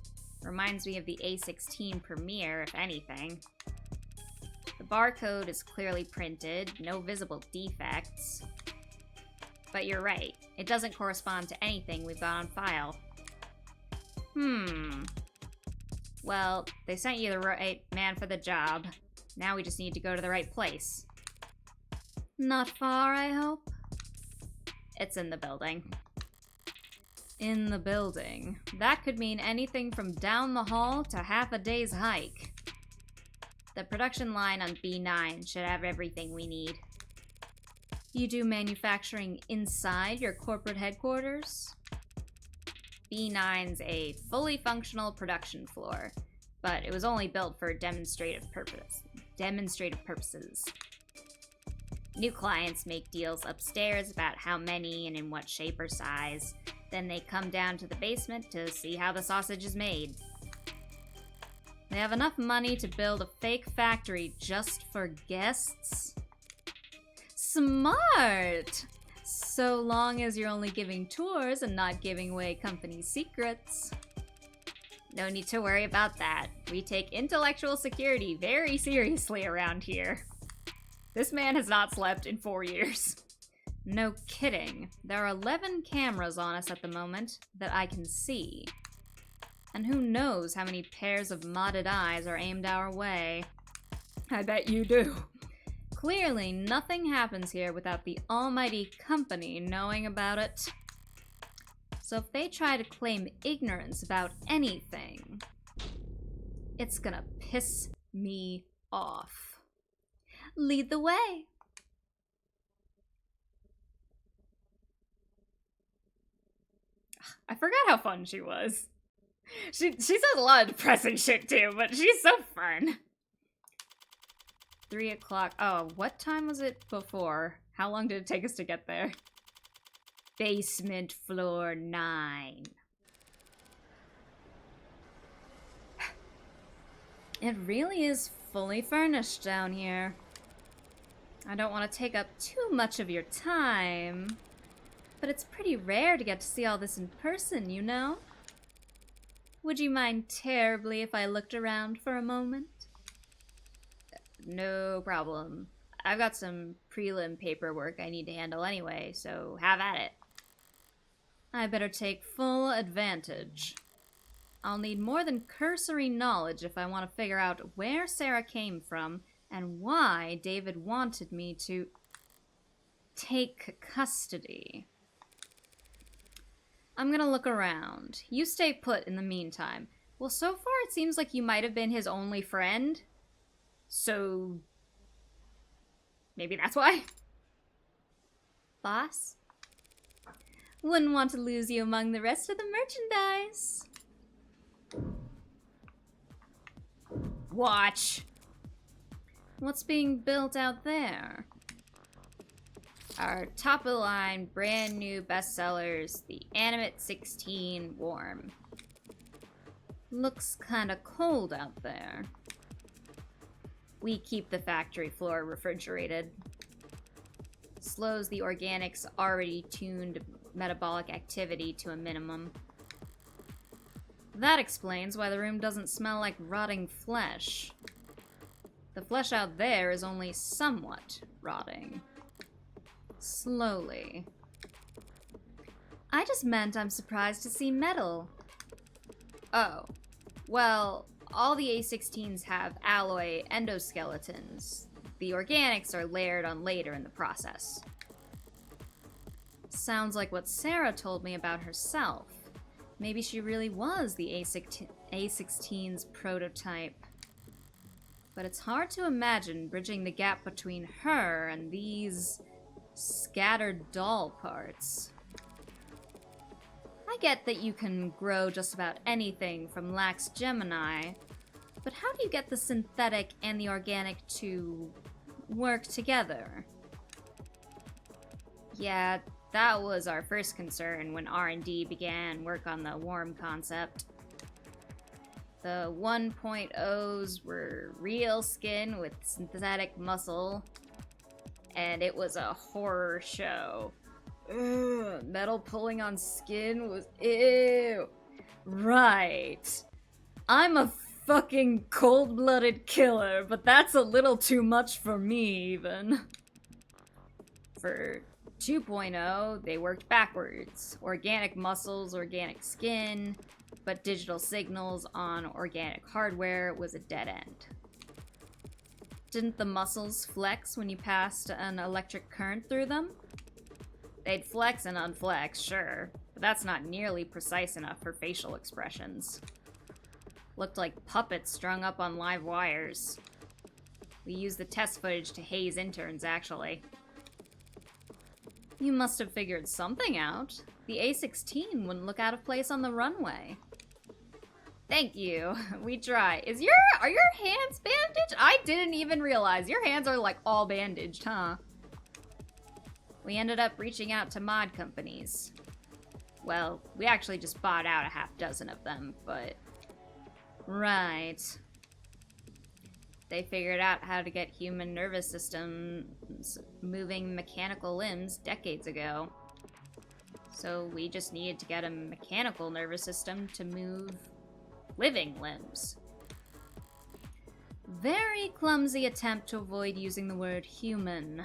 Reminds me of the A16 Premiere, if anything. The barcode is clearly printed, no visible defects. But you're right, it doesn't correspond to anything we've got on file. Well, they sent you the right man for the job. Now we just need to go to the right place. Not far, I hope? It's in the building. In the building. That could mean anything from down the hall to half a day's hike. The production line on B9 should have everything we need. You do manufacturing inside your corporate headquarters? B9's a fully functional production floor, but it was only built for demonstrative purposes. New clients make deals upstairs about how many and in what shape or size. Then they come down to the basement to see how the sausage is made. They have enough money to build a fake factory just for guests? Smart! So long as you're only giving tours and not giving away company secrets. No need to worry about that. We take intellectual security very seriously around here. This man has not slept in 4 years. No kidding. There are 11 cameras on us at the moment that I can see. And who knows how many pairs of modded eyes are aimed our way. I bet you do. Clearly, nothing happens here without the almighty company knowing about it. So if they try to claim ignorance about anything, it's gonna piss me off. Lead the way. I forgot how fun she was. She says a lot of depressing shit too, but she's so fun. 3 o'clock. Oh, what time was it before? How long did it take us to get there? Basement floor 9. It really is fully furnished down here. I don't want to take up too much of your time, but it's pretty rare to get to see all this in person, you know? Would you mind terribly if I looked around for a moment? No problem. I've got some prelim paperwork I need to handle anyway, so have at it. I better take full advantage. I'll need more than cursory knowledge if I want to figure out where Sarah came from and why David wanted me to take custody. I'm gonna look around. You stay put in the meantime. Well, so far it seems like you might have been his only friend. So... maybe that's why? Boss? Wouldn't want to lose you among the rest of the merchandise. Watch. What's being built out there? Our top-of-the-line, brand new bestsellers, the Animate 16 Warm. Looks kinda cold out there. We keep the factory floor refrigerated. Slows the organics' already tuned metabolic activity to a minimum. That explains why the room doesn't smell like rotting flesh. The flesh out there is only somewhat rotting. Slowly. I just meant I'm surprised to see metal. Oh. Well, all the A16s have alloy endoskeletons. The organics are layered on later in the process. Sounds like what Sarah told me about herself. Maybe she really was the A16's prototype. But it's hard to imagine bridging the gap between her and these scattered doll parts. I get that you can grow just about anything from lax Gemini, but how do you get the synthetic and the organic to work together? Yeah, that was our first concern when R&D began work on the Warm concept. The 1.0s were real skin with synthetic muscle, and it was a horror show. Ugh, metal pulling on skin was ew. Right. I'm a fucking cold-blooded killer, but that's a little too much for me, even. For 2.0, they worked backwards. Organic muscles, organic skin, but digital signals on organic hardware was a dead end. Didn't the muscles flex when you passed an electric current through them? They'd flex and unflex, sure, but that's not nearly precise enough for facial expressions. Looked like puppets strung up on live wires. We used the test footage to haze interns, actually. You must have figured something out. The A16 wouldn't look out of place on the runway. Thank you. We try. Are your hands bandaged? I didn't even realize. Your hands are like all bandaged, huh? We ended up reaching out to mod companies. Well, we actually just bought out a half dozen of them, but... Right. They figured out how to get human nervous systems moving mechanical limbs decades ago. So we just needed to get a mechanical nervous system to move living limbs. Very clumsy attempt to avoid using the word human.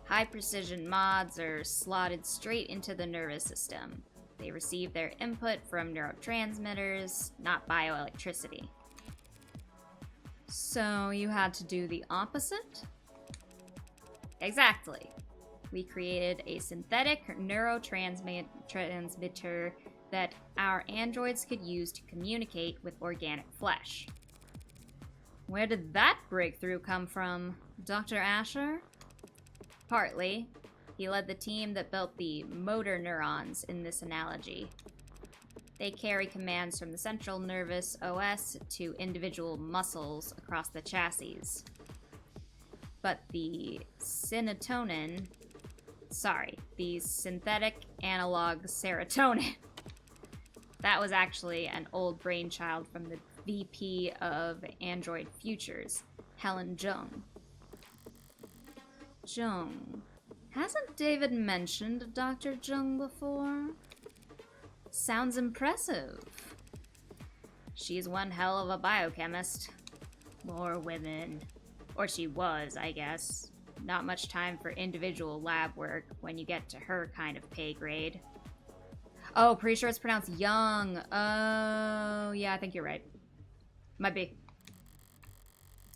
High-precision mods are slotted straight into the nervous system. They receive their input from neurotransmitters, not bioelectricity. So you had to do the opposite? Exactly. We created a synthetic neurotransmitter that our androids could use to communicate with organic flesh. Where did that breakthrough come from? Dr. Asher? Partly. He led the team that built the motor neurons in this analogy. They carry commands from the central nervous OS to individual muscles across the chassis. But the synthetic analog serotonin, that was actually an old brainchild from the VP of Android Futures, Helen Jung. Jung. Hasn't David mentioned Dr. Jung before? Sounds impressive. She's one hell of a biochemist. More women. Or she was, I guess. Not much time for individual lab work when you get to her kind of pay grade. Oh, pretty sure it's pronounced young. Oh, yeah, I think you're right. Might be.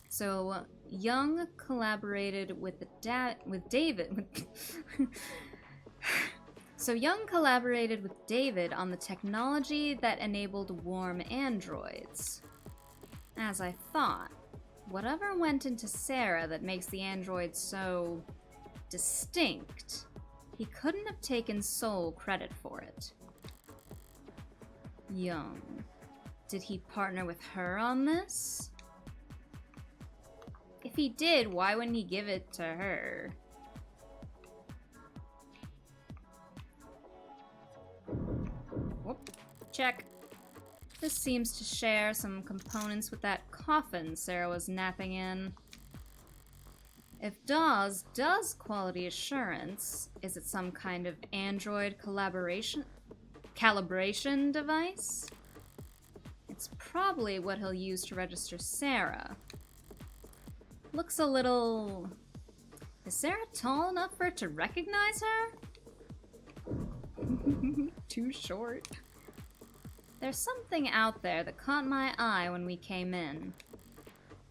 So, Young collaborated with David. So Young collaborated with David on the technology that enabled warm androids. As I thought, whatever went into Sarah that makes the androids so distinct, he couldn't have taken sole credit for it. Young. Did he partner with her on this? If he did, why wouldn't he give it to her? Whoop. Check. This seems to share some components with that coffin Sarah was napping in. If DAWS does quality assurance, is it some kind of android calibration device? It's probably what he'll use to register Sarah. Looks a little... Is Sarah tall enough for it to recognize her? Too short. There's something out there that caught my eye when we came in.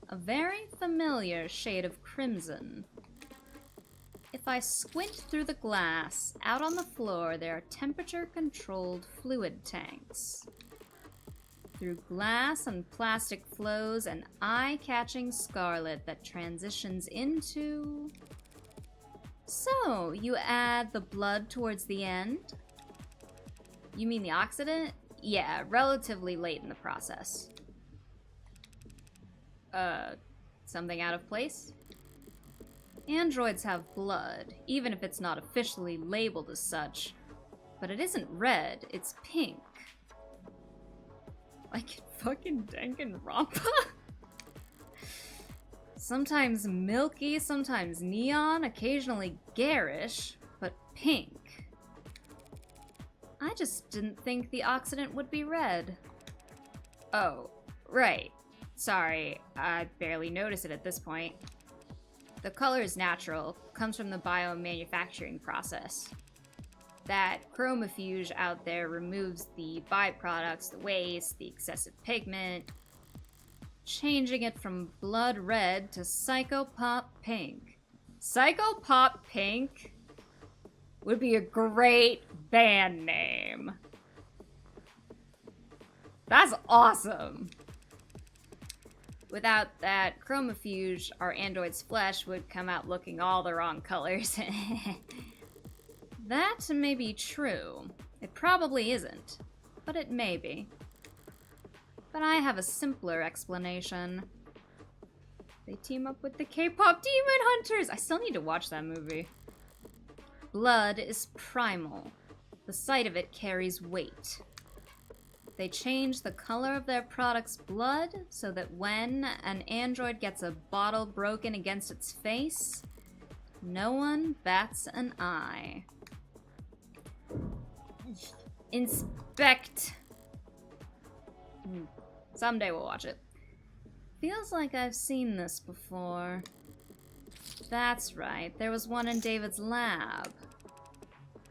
A very familiar shade of crimson. If I squint through the glass, out on the floor there are temperature-controlled fluid tanks. Through glass and plastic flows an eye-catching scarlet that transitions into... So, you add the blood towards the end? You mean the oxidant? Yeah, relatively late in the process. Something out of place? Androids have blood, even if it's not officially labeled as such. But it isn't red, it's pink. Like fucking Danganronpa? Sometimes milky, sometimes neon, occasionally garish, but pink. I just didn't think the oxidant would be red. Oh, right. Sorry, I barely noticed it at this point. The color is natural, comes from the biomanufacturing process. That chromofuge out there removes the byproducts, the waste, the excessive pigment, changing it from blood red to Psychopop pink. Psychopop pink would be a great band name. That's awesome. Without that chromofuge, our android's flesh would come out looking all the wrong colors. That may be true. It probably isn't, but it may be. But I have a simpler explanation. They team up with the K-pop Demon Hunters! I still need to watch that movie. Blood is primal. The sight of it carries weight. They change the color of their product's blood so that when an android gets a bottle broken against its face, no one bats an eye. Inspect. Someday we'll watch it. Feels like I've seen this before. That's right, there was one in David's lab.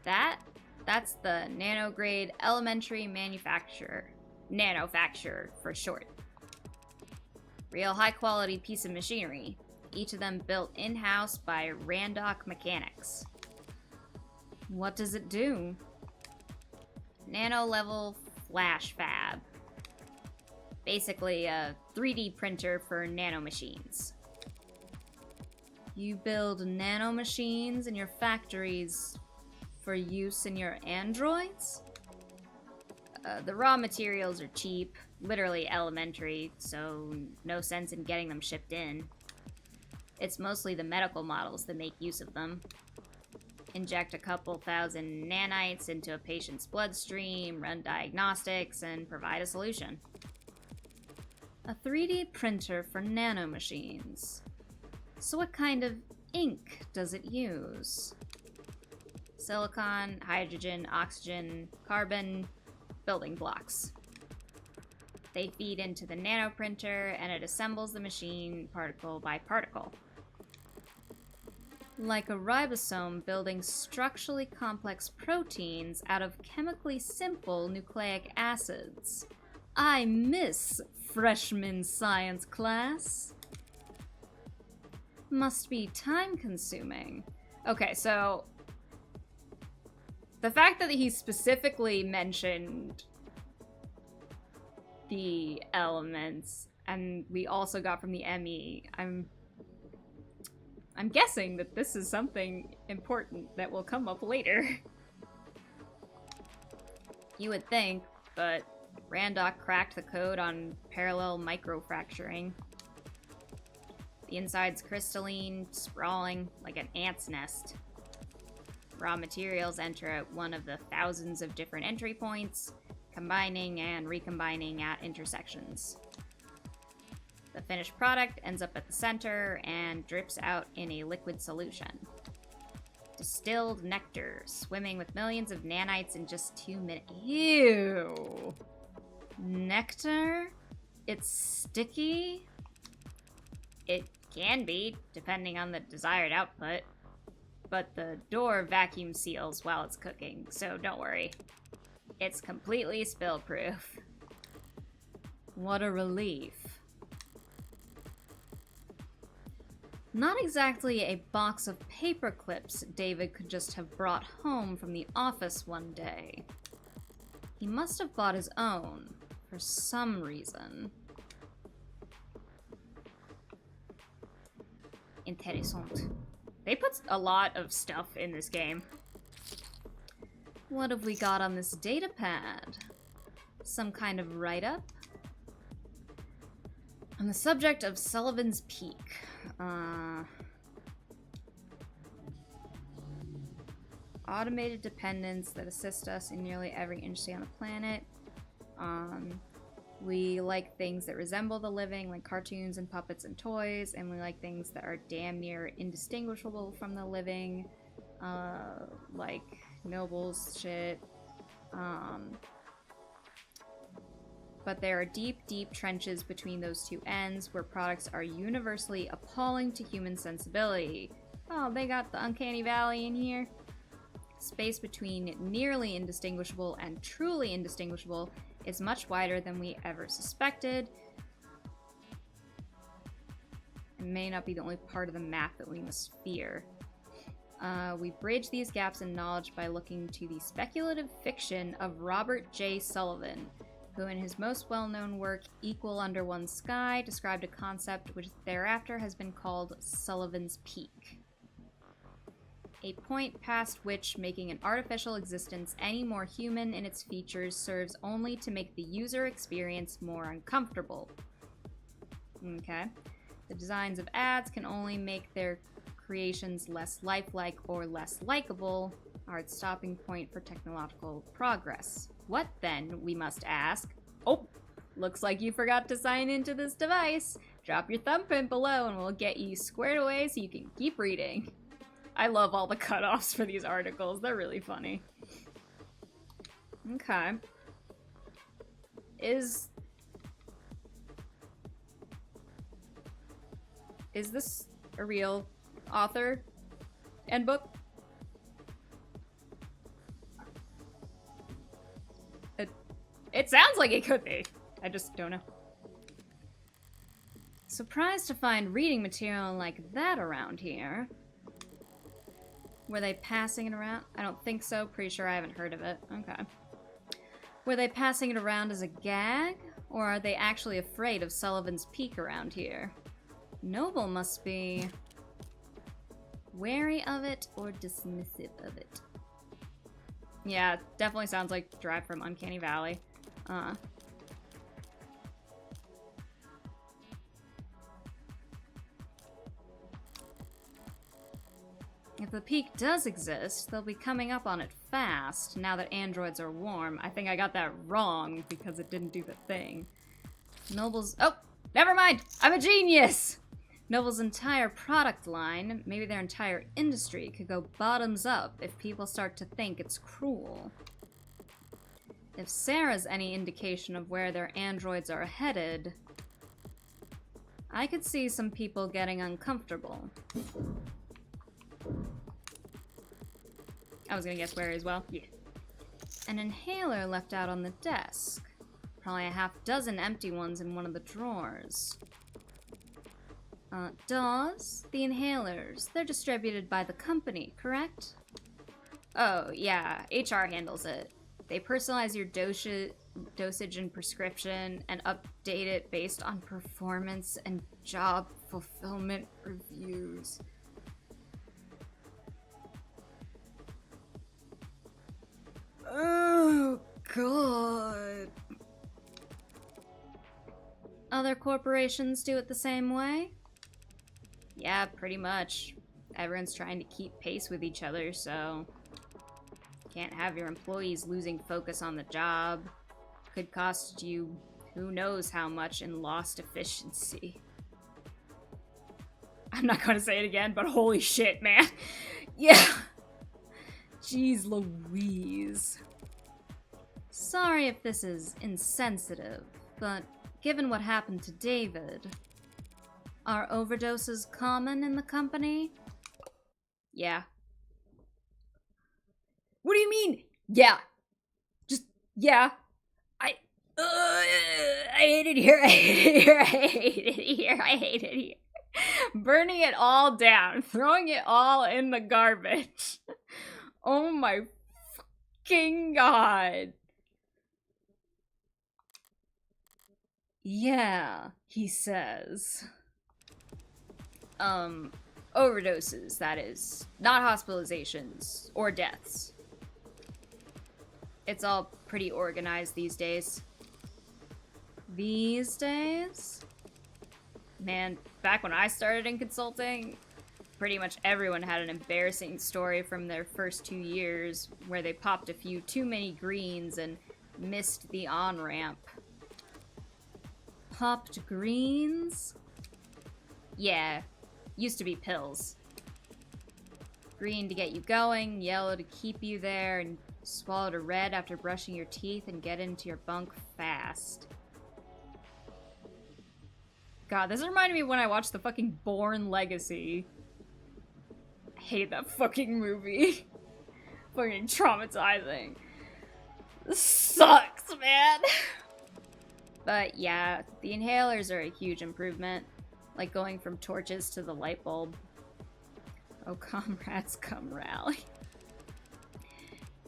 That's the nanograde elementary manufacturer. Nanofacturer for short. Real high quality piece of machinery. Each of them built in-house by Randock Mechanics. What does it do? Nano-level flash fab. Basically a 3D printer for nanomachines. You build nanomachines in your factories for use in your androids? The raw materials are cheap, literally elementary, so no sense in getting them shipped in. It's mostly the medical models that make use of them. Inject a couple thousand nanites into a patient's bloodstream, run diagnostics, and provide a solution. A 3D printer for nanomachines. So what kind of ink does it use? Silicon, hydrogen, oxygen, carbon, building blocks. They feed into the nanoprinter and it assembles the machine particle by particle. Like a ribosome building structurally complex proteins out of chemically simple nucleic acids. I miss freshman science class. Must be time-consuming. Okay, so the fact that he specifically mentioned the elements, and we also got from the ME, I'm guessing that this is something important that will come up later. You would think, but Randock cracked the code on parallel microfracturing. The inside's crystalline, sprawling like an ant's nest. Raw materials enter at one of the thousands of different entry points, combining and recombining at intersections. The finished product ends up at the center and drips out in a liquid solution. Distilled nectar, swimming with millions of nanites in just 2 minutes. Ew! Nectar? It's sticky? It can be, depending on the desired output. But the door vacuum seals while it's cooking, so don't worry. It's completely spill-proof. What a relief. Not exactly a box of paper clips David could just have brought home from the office one day. He must have bought his own, for some reason. Interessant. They put a lot of stuff in this game. What have we got on this data pad? Some kind of write-up? On the subject of Sullivan's Peak. Automated dependents that assist us in nearly every industry on the planet. We like things that resemble the living, like cartoons and puppets and toys, and we like things that are damn near indistinguishable from the living, like Noble's shit. But there are deep, deep trenches between those two ends where products are universally appalling to human sensibility. Oh, they got the Uncanny Valley in here. Space between nearly indistinguishable and truly indistinguishable is much wider than we ever suspected. It may not be the only part of the map that we must fear. We bridge these gaps in knowledge by looking to the speculative fiction of Robert J. Sullivan, who in his most well-known work, Equal Under One Sky, described a concept which thereafter has been called Sullivan's Peak. A point past which making an artificial existence any more human in its features serves only to make the user experience more uncomfortable. Okay. The designs of ads can only make their creations less lifelike or less likable, are its stopping point for technological progress. What then, we must ask? Oh, looks like you forgot to sign into this device. Drop your thumbprint below and we'll get you squared away so you can keep reading. I love all the cutoffs for these articles. They're really funny. Okay. Is this a real author and book? It sounds like it could be. I just don't know. Surprised to find reading material like that around here. Were they passing it around? I don't think so. Pretty sure I haven't heard of it. Okay. Were they passing it around as a gag? Or are they actually afraid of Sullivan's Peak around here? Noble must be wary of it or dismissive of it. Yeah, definitely sounds like derived from Uncanny Valley. If the peak does exist, they'll be coming up on it fast, now that androids are warm. I think I got that wrong, because it didn't do the thing. Noble's... Oh! Never mind! I'm a genius! Noble's entire product line, maybe their entire industry, could go bottoms up if people start to think it's cruel. If Sarah's any indication of where their androids are headed, I could see some people getting uncomfortable. I was gonna guess where as well. Yeah. An inhaler left out on the desk. Probably a half dozen empty ones in one of the drawers. Dawes, the inhalers, they're distributed by the company, correct? Oh, yeah, HR handles it. They personalize your dosage and prescription and update it based on performance and job fulfillment reviews. Oh, God. Other corporations do it the same way? Yeah, pretty much. Everyone's trying to keep pace with each other, so... Can't have your employees losing focus on the job. Could cost you who knows how much in lost efficiency. I'm not gonna say it again, but holy shit, man. Yeah. Jeez Louise. Sorry if this is insensitive, but given what happened to David, are overdoses common in the company? Yeah. What do you mean? Yeah. Just, yeah. I hate it here, I hate it here, I hate it here, I hate it here. Burning it all down, throwing it all in the garbage. Oh my fucking God. Yeah, he says. Overdoses, that is. Not hospitalizations or deaths. It's all pretty organized these days. These days? Man, back when I started in consulting, pretty much everyone had an embarrassing story from their first 2 years where they popped a few too many greens and missed the on-ramp. Popped greens? Yeah, used to be pills. Green to get you going, yellow to keep you there, and swallow to red after brushing your teeth and get into your bunk fast. God, this reminded me of when I watched the fucking Bourne Legacy. I hate that fucking movie. Fucking traumatizing. This sucks, man. But yeah, the inhalers are a huge improvement. Like going from torches to the light bulb. Oh, comrades, come rally.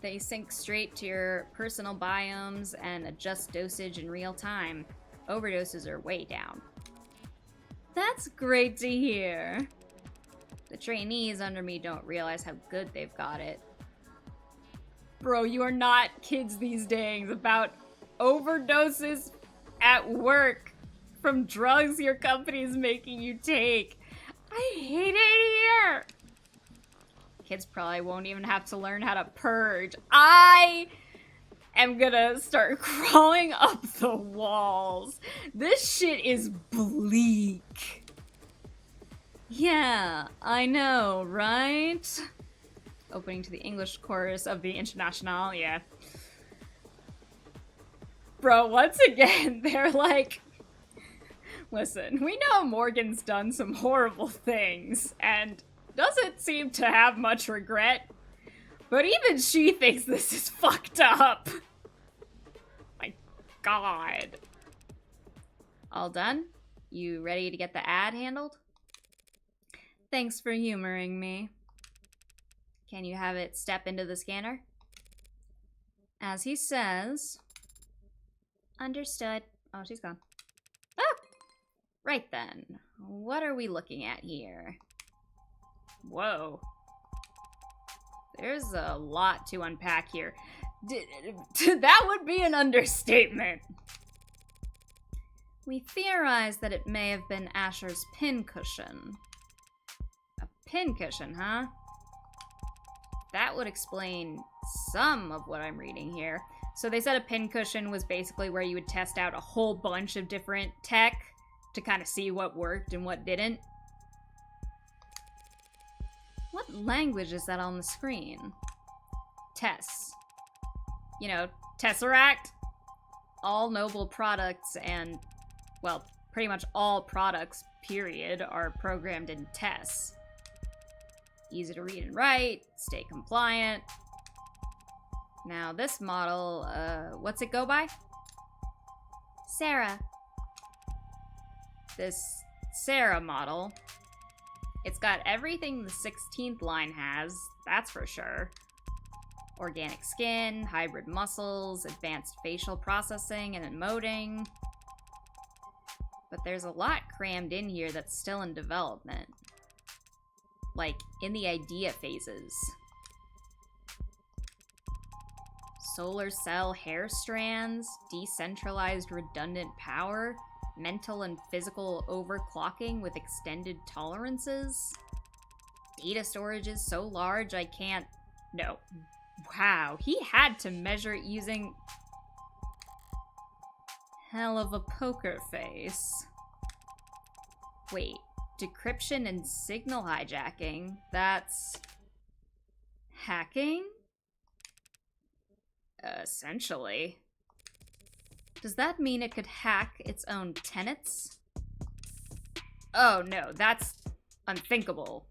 They sync straight to your personal biomes and adjust dosage in real time. Overdoses are way down. That's great to hear. The trainees under me don't realize how good they've got it. Bro, you are not kids these days about overdoses at work from drugs your company's making you take. I hate it here. Kids probably won't even have to learn how to purge. I am gonna start crawling up the walls. This shit is bleak. Yeah, I know, right? Opening to the English chorus of the Internationale, yeah. Bro, once again, they're like, listen, we know Morgan's done some horrible things, and doesn't seem to have much regret, but even she thinks this is fucked up. My God. All done? You ready to get the ad handled? Thanks for humoring me. Can you have it step into the scanner? As he says... Understood. Oh, she's gone. Oh! Right then. What are we looking at here? Whoa. There's a lot to unpack here. That would be an understatement. We theorize that it may have been Asher's pincushion. A pincushion, huh? That would explain some of what I'm reading here. So they said a pincushion was basically where you would test out a whole bunch of different tech to kind of see what worked and what didn't. What language is that on the screen? Tess. You know, Tesseract? All noble products and, well, pretty much all products, period, are programmed in Tess. Easy to read and write, stay compliant. Now this model, what's it go by? Sarah. This Sarah model, it's got everything the 16th line has, that's for sure. Organic skin, hybrid muscles, advanced facial processing and emoting. But there's a lot crammed in here that's still in development. Like, in the idea phases. Solar cell hair strands, decentralized redundant power, mental and physical overclocking with extended tolerances. Data storage is so large I can't... No. Wow, he had to measure it using... Hell of a poker face. Wait, decryption and signal hijacking? That's... hacking? Essentially. Does that mean it could hack its own tenets? Oh no, that's unthinkable.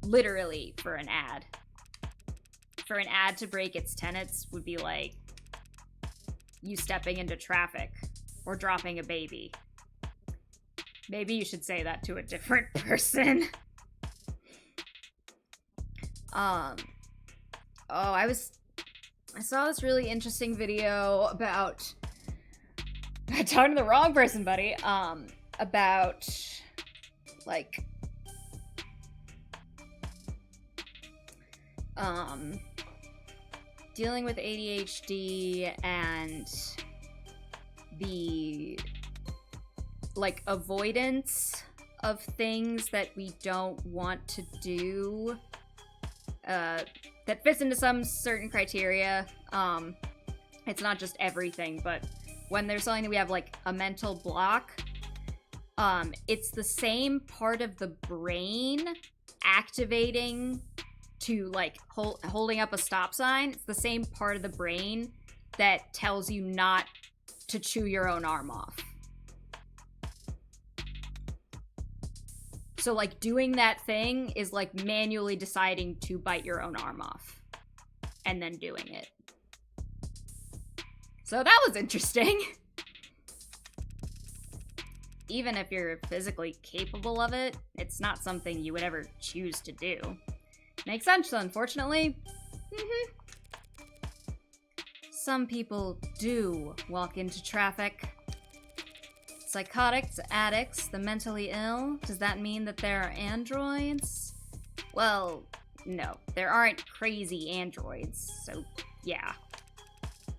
Literally, for an ad. For an ad to break its tenets would be like you stepping into traffic or dropping a baby. Maybe you should say that to a different person. I saw this really interesting video about... I'm talking to the wrong person, buddy. About, like... dealing with ADHD and the, like, avoidance of things that we don't want to do, that fits into some certain criteria. It's not just everything, but when there's something that we have, like, a mental block, it's the same part of the brain activating to, like, holding up a stop sign. It's the same part of the brain that tells you not to chew your own arm off. So, like, doing that thing is like manually deciding to bite your own arm off and then doing it. So that was interesting. Even if you're physically capable of it, it's not something you would ever choose to do. Makes sense, unfortunately. Some people do walk into traffic. Psychotics, addicts, the mentally ill. Does that mean that there are androids? Well, no. There aren't crazy androids, so yeah.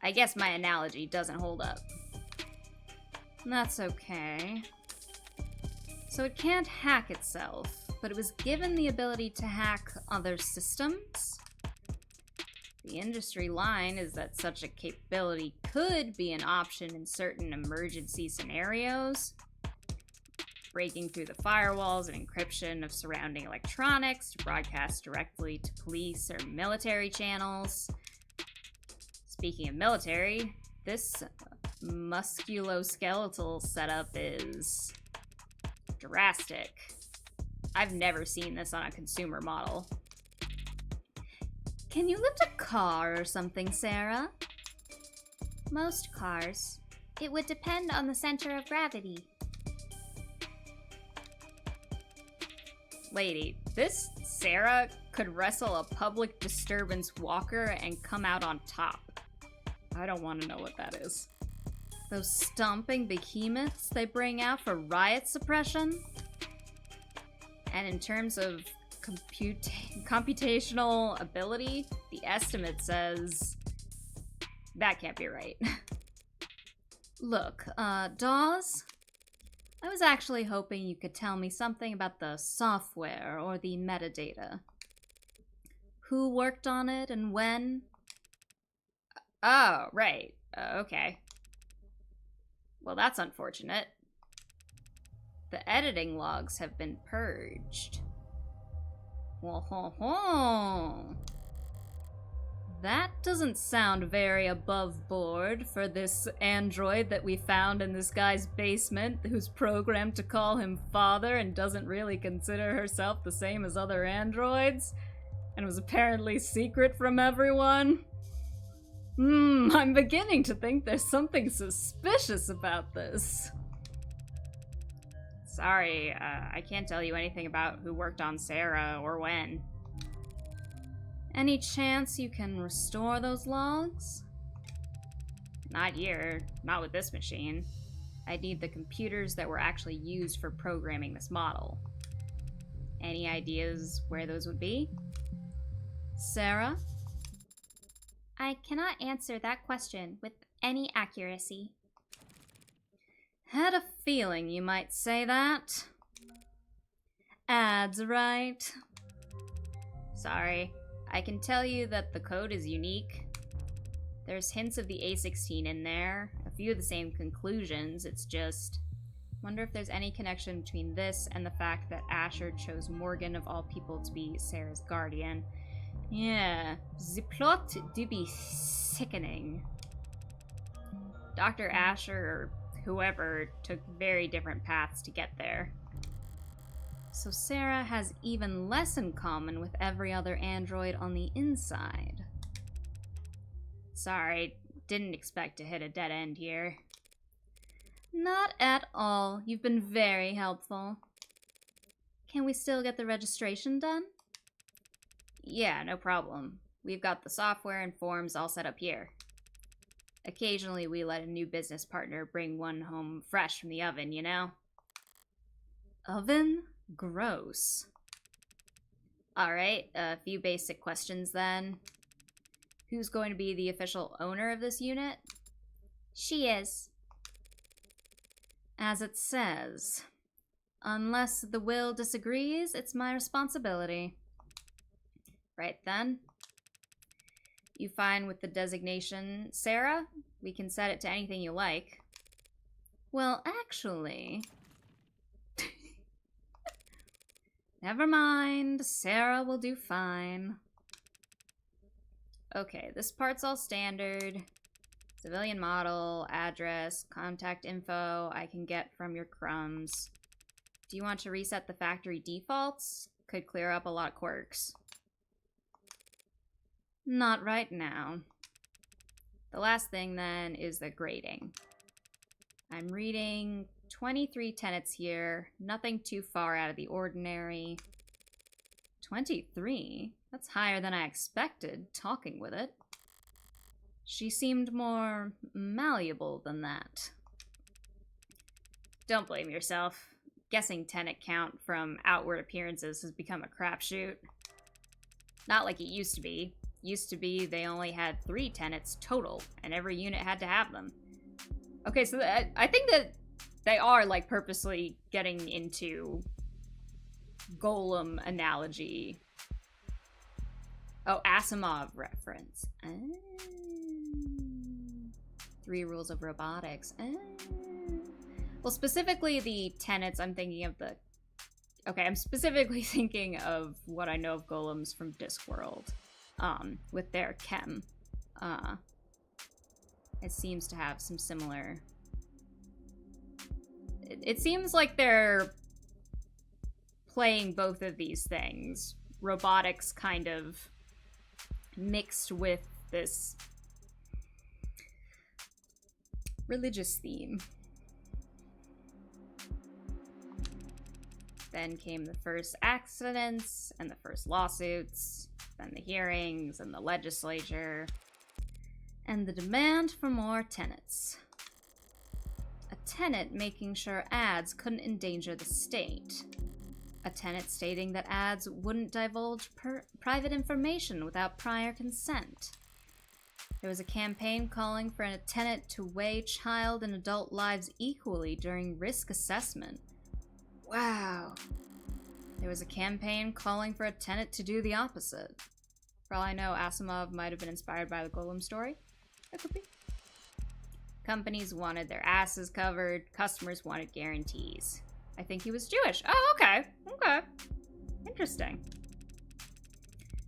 I guess my analogy doesn't hold up. That's okay. So it can't hack itself, but it was given the ability to hack other systems? The industry line is that such a capability could be an option in certain emergency scenarios. Breaking through the firewalls and encryption of surrounding electronics to broadcast directly to police or military channels. Speaking of military, this musculoskeletal setup is drastic. I've never seen this on a consumer model. Can you lift a car or something, Sarah? Most cars. It would depend on the center of gravity. Lady, this Sarah could wrestle a public disturbance walker and come out on top. I don't want to know what that is. Those stomping behemoths they bring out for riot suppression? And in terms of computational ability, the estimate says that can't be right. Look, Dawes, I was actually hoping you could tell me something about the software or the metadata. Who worked on it and when? Oh, right. Okay. Well, that's unfortunate. The editing logs have been purged. That doesn't sound very above board for this android that we found in this guy's basement, who's programmed to call him father and doesn't really consider herself the same as other androids. and was apparently secret from everyone. I'm beginning to think there's something suspicious about this. Sorry, I can't tell you anything about who worked on Sarah or when. Any chance you can restore those logs? Not here, not with this machine. I'd need the computers that were actually used for programming this model. Any ideas where those would be? Sarah? I cannot answer that question with any accuracy. Had a feeling you might say that. Ads, right? Sorry, I can tell you that the code is unique. There's hints of the A16 in there, a few of the same conclusions, it's just... Wonder if there's any connection between this and the fact that Asher chose Morgan of all people to be Sarah's guardian. Yeah, the plot do be sickening. Dr. Asher, or whoever, took very different paths to get there. So Sarah has even less in common with every other android on the inside. Sorry, didn't expect to hit a dead end here. Not at all. You've been very helpful. Can we still get the registration done? Yeah, no problem. We've got the software and forms all set up here. Occasionally we let a new business partner bring one home fresh from the oven, you know? Oven? Gross. Alright, a few basic questions then. Who's going to be the official owner of this unit? She is. As it says. Unless the will disagrees, it's my responsibility. Right then. You fine with the designation, Sarah? We can set it to anything you like. Well, actually... Never mind, Sarah will do fine. Okay, this part's all standard. Civilian model, address, contact info I can get from your crumbs. Do you want to reset the factory defaults? Could clear up a lot of quirks. Not right now. The last thing then is the grading. I'm reading 23 tenets here, nothing too far out of the ordinary. 23? That's higher than I expected, talking with it. She seemed more malleable than that. Don't blame yourself. Guessing tenet count from outward appearances has become a crapshoot. Not like it used to be. Used to be they only had 3 tenets total, and every unit had to have them. Okay, so I think that they are, like, purposely getting into Golem analogy. Oh, Asimov reference. 3 rules of robotics. Well, specifically the tenets, I'm thinking of the... Okay, I'm specifically thinking of what I know of golems from Discworld. With their chem. It seems to have some similar... It seems like they're playing both of these things. Robotics kind of mixed with this religious theme. Then came the first accidents and the first lawsuits, then the hearings and the legislature, and the demand for more tenets. A tenet making sure ads couldn't endanger the state. A tenet stating that ads wouldn't divulge private information without prior consent. There was a campaign calling for a tenet to weigh child and adult lives equally during risk assessment. Wow. There was a campaign calling for a tenet to do the opposite. For all I know, Asimov might have been inspired by the Golem story. That could be. Companies wanted their asses covered. Customers wanted guarantees. I think he was Jewish. Oh, okay. Okay. Interesting.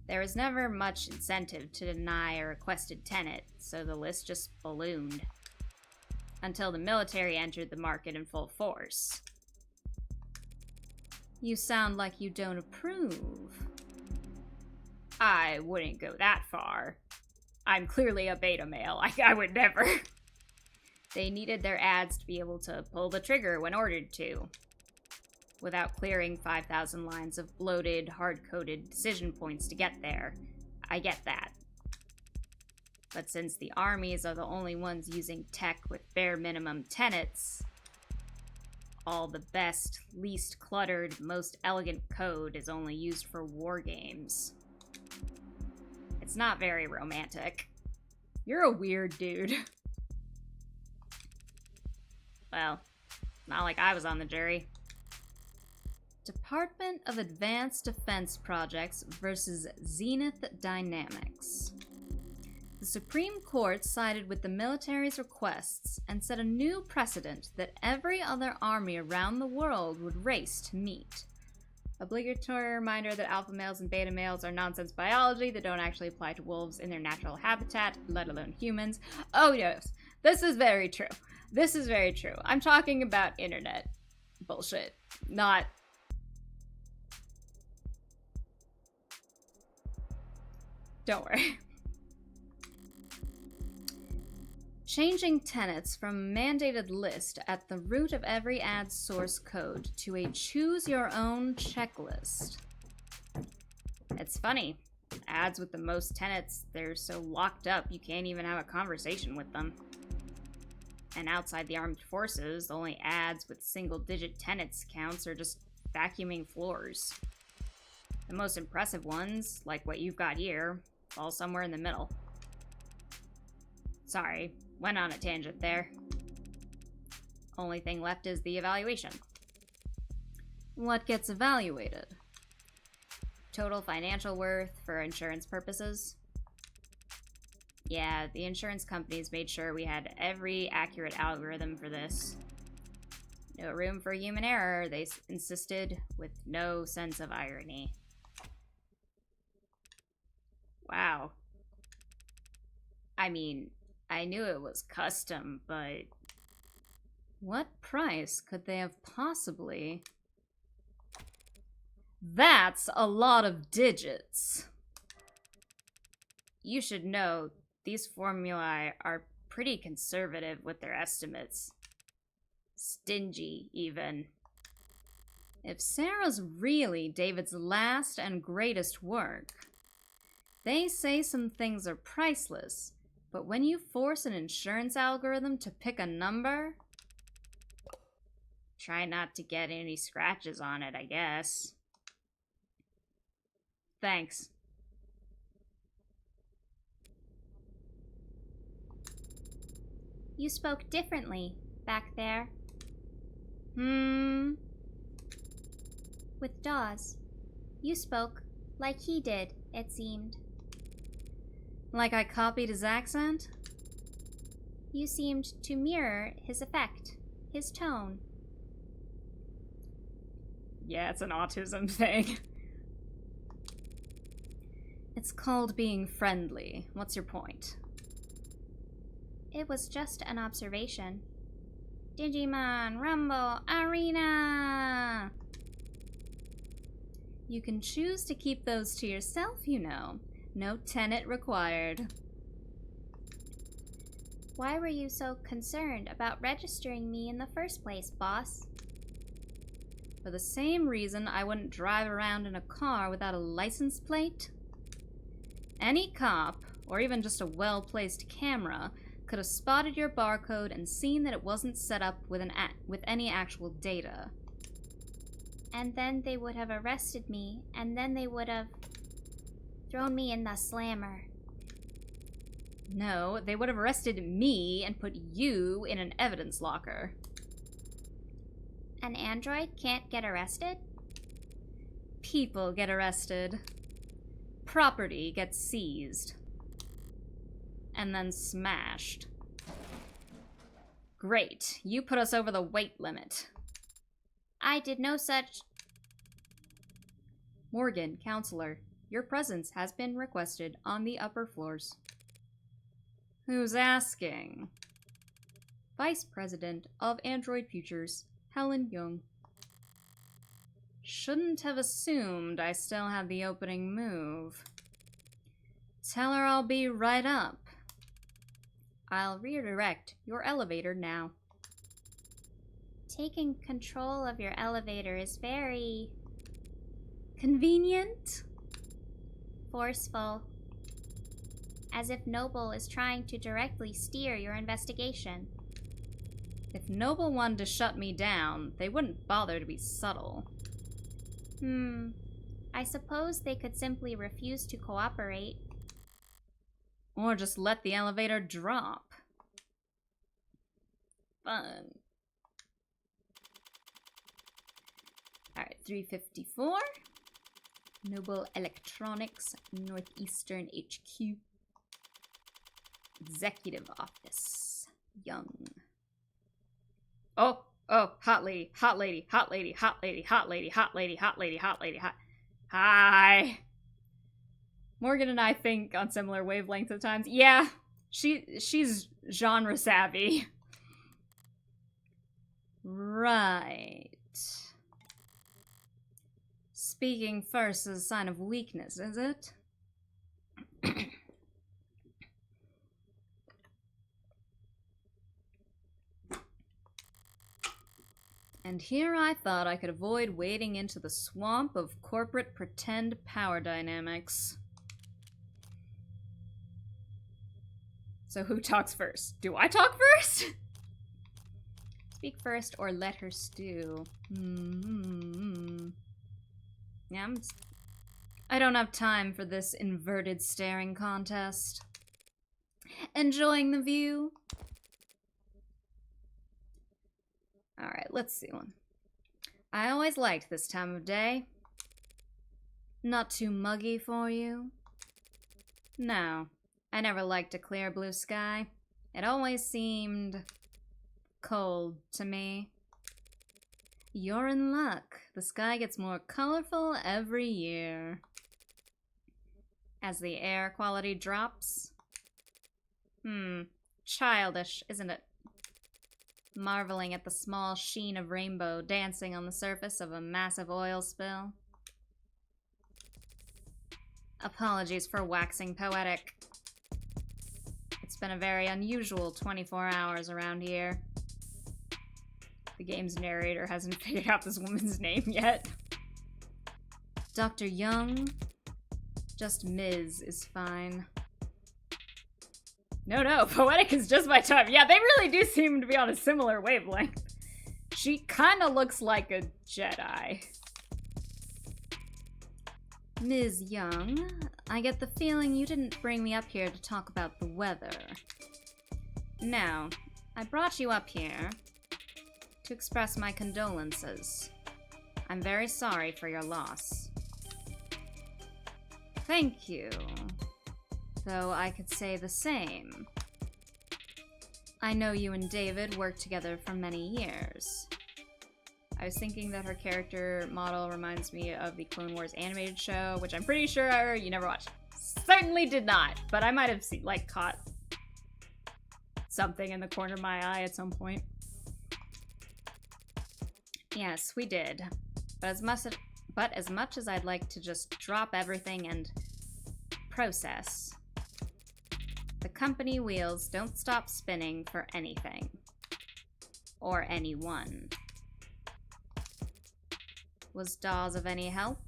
There was never much incentive to deny a requested tenet, so the list just ballooned. Until the military entered the market in full force. You sound like you don't approve. I wouldn't go that far. I'm clearly a beta male. I would never. They needed their ads to be able to pull the trigger when ordered to, without clearing 5,000 lines of bloated, hard-coded decision points to get there. I get that. But since the armies are the only ones using tech with bare minimum tenets, all the best, least cluttered, most elegant code is only used for war games. It's not very romantic. You're a weird dude. Well, not like I was on the jury. Department of Advanced Defense Projects versus Zenith Dynamics. The Supreme Court sided with the military's requests and set a new precedent that every other army around the world would race to meet. Obligatory reminder that alpha males and beta males are nonsense biology that don't actually apply to wolves in their natural habitat, let alone humans. Oh yes, this is very true. This is very true. I'm talking about internet bullshit, not... Don't worry. Changing tenets from mandated list at the root of every ad source code to a choose-your-own checklist. It's funny. Ads with the most tenets, they're so locked up you can't even have a conversation with them. And outside the armed forces, the only ads with single-digit tenets counts are just vacuuming floors. The most impressive ones, like what you've got here, fall somewhere in the middle. Sorry, went on a tangent there. Only thing left is the evaluation. What gets evaluated? Total financial worth for insurance purposes. Yeah, the insurance companies made sure we had every accurate algorithm for this. No room for human error, they insisted, with no sense of irony. Wow. I mean, I knew it was custom, but... what price could they have possibly... That's a lot of digits. You should know, these formulae are pretty conservative with their estimates. Stingy, even. If Sarah's really David's last and greatest work, they say some things are priceless, but when you force an insurance algorithm to pick a number, try not to get any scratches on it, I guess. Thanks. You spoke differently back there. Hmm? With Dawes. You spoke like he did, it seemed. Like I copied his accent? You seemed to mirror his effect, his tone. Yeah, it's an autism thing. It's called being friendly. What's your point? It was just an observation. Digimon Rumble Arena! You can choose to keep those to yourself, you know. No tenet required. Why were you so concerned about registering me in the first place, boss? For the same reason I wouldn't drive around in a car without a license plate. Any cop, or even just a well-placed camera, could have spotted your barcode and seen that it wasn't set up with any actual data. And then they would have arrested me, and then they would have thrown me in the slammer. No, they would have arrested me and put you in an evidence locker. An android can't get arrested? People get arrested. Property gets seized. And then smashed. Great, you put us over the weight limit. I did no such... Morgan, counselor, your presence has been requested on the upper floors. Who's asking? Vice President of Android Futures, Helen Young. Shouldn't have assumed I still had the opening move. Tell her I'll be right up. I'll redirect your elevator now. Taking control of your elevator is very convenient, forceful, as if Noble is trying to directly steer your investigation. If Noble wanted to shut me down, they wouldn't bother to be subtle. I suppose they could simply refuse to cooperate. Or just let the elevator drop. Fun. Alright, 354. Noble Electronics, Northeastern HQ. Executive Office. Young. Oh, hot lady, hot lady, hot lady, hot lady, hot lady, hot lady, hot lady, hot lady, hot. Hi. Morgan and I think on similar wavelengths at times. Yeah, she's genre savvy. Right. Speaking first is a sign of weakness, is it? And here I thought I could avoid wading into the swamp of corporate pretend power dynamics. So who talks first? Do I talk first? Speak first or let her stew. Yeah, I don't have time for this inverted staring contest. Enjoying the view? Alright, let's see one. I always liked this time of day. Not too muggy for you? No, I never liked a clear blue sky. It always seemed cold to me. You're in luck. The sky gets more colorful every year. As the air quality drops. Childish, isn't it? Marveling at the small sheen of rainbow dancing on the surface of a massive oil spill. Apologies for waxing poetic. It's been a very unusual 24 hours around here. The game's narrator hasn't figured out this woman's name yet. Dr. Young? Just Ms. is fine. No, poetic is just my type. Yeah, they really do seem to be on a similar wavelength. She kinda looks like a Jedi. Ms. Young, I get the feeling you didn't bring me up here to talk about the weather. No, I brought you up here to express my condolences. I'm very sorry for your loss. Thank you. Though I could say the same. I know you and David worked together for many years. I was thinking that her character model reminds me of the Clone Wars animated show, which I'm pretty sure you never watched. Certainly did not, but I might have caught something in the corner of my eye at some point. Yes, we did. But as much as I'd like to just drop everything and process, the company wheels don't stop spinning for anything. Or anyone. Was Dawes of any help?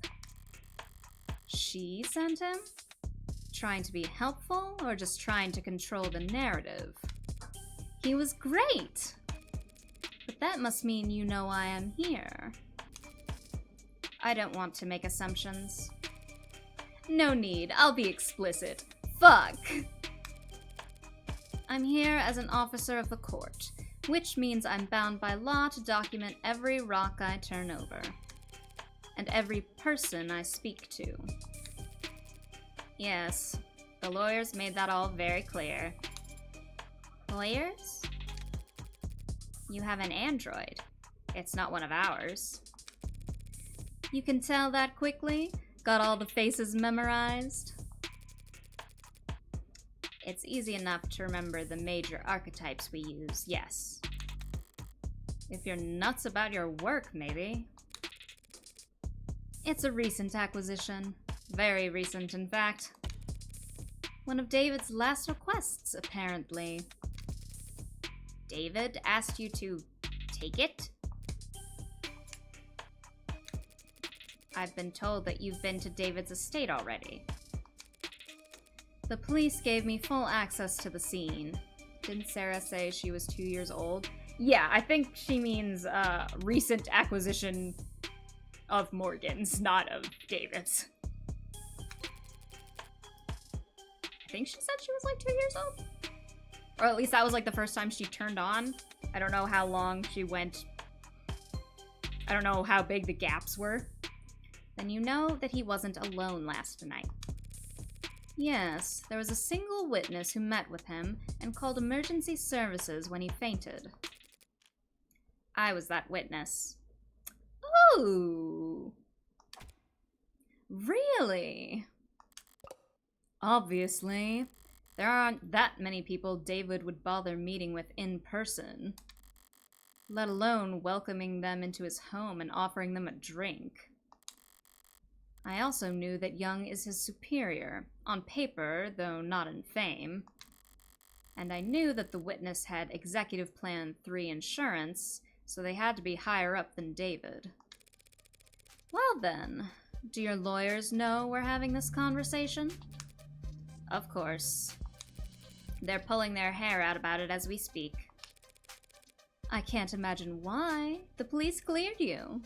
She sent him? Trying to be helpful, or just trying to control the narrative? He was great! But that must mean you know I am here. I don't want to make assumptions. No need, I'll be explicit. Fuck! I'm here as an officer of the court, which means I'm bound by law to document every rock I turn over. And every person I speak to. Yes, the lawyers made that all very clear. Lawyers? You have an android. It's not one of ours. You can tell that quickly? Got all the faces memorized? It's easy enough to remember the major archetypes we use, yes. If you're nuts about your work, maybe. It's a recent acquisition. Very recent, in fact. One of David's last requests, apparently. David asked you to take it? I've been told that you've been to David's estate already. The police gave me full access to the scene. Didn't Sarah say she was 2 years old? Yeah, I think she means recent acquisition of Morgan's, not of David's. I think she said she was like 2 years old. Or at least that was like the first time she turned on. I don't know how long she went. I don't know how big the gaps were. Then you know that he wasn't alone last night. Yes, there was a single witness who met with him and called emergency services when he fainted. I was that witness. Oh! Really? Obviously. There aren't that many people David would bother meeting with in person, let alone welcoming them into his home and offering them a drink. I also knew that Young is his superior, on paper, though not in fame. And I knew that the witness had Executive Plan 3 insurance, so they had to be higher up than David. Well then, do your lawyers know we're having this conversation? Of course. They're pulling their hair out about it as we speak. I can't imagine why. The police cleared you.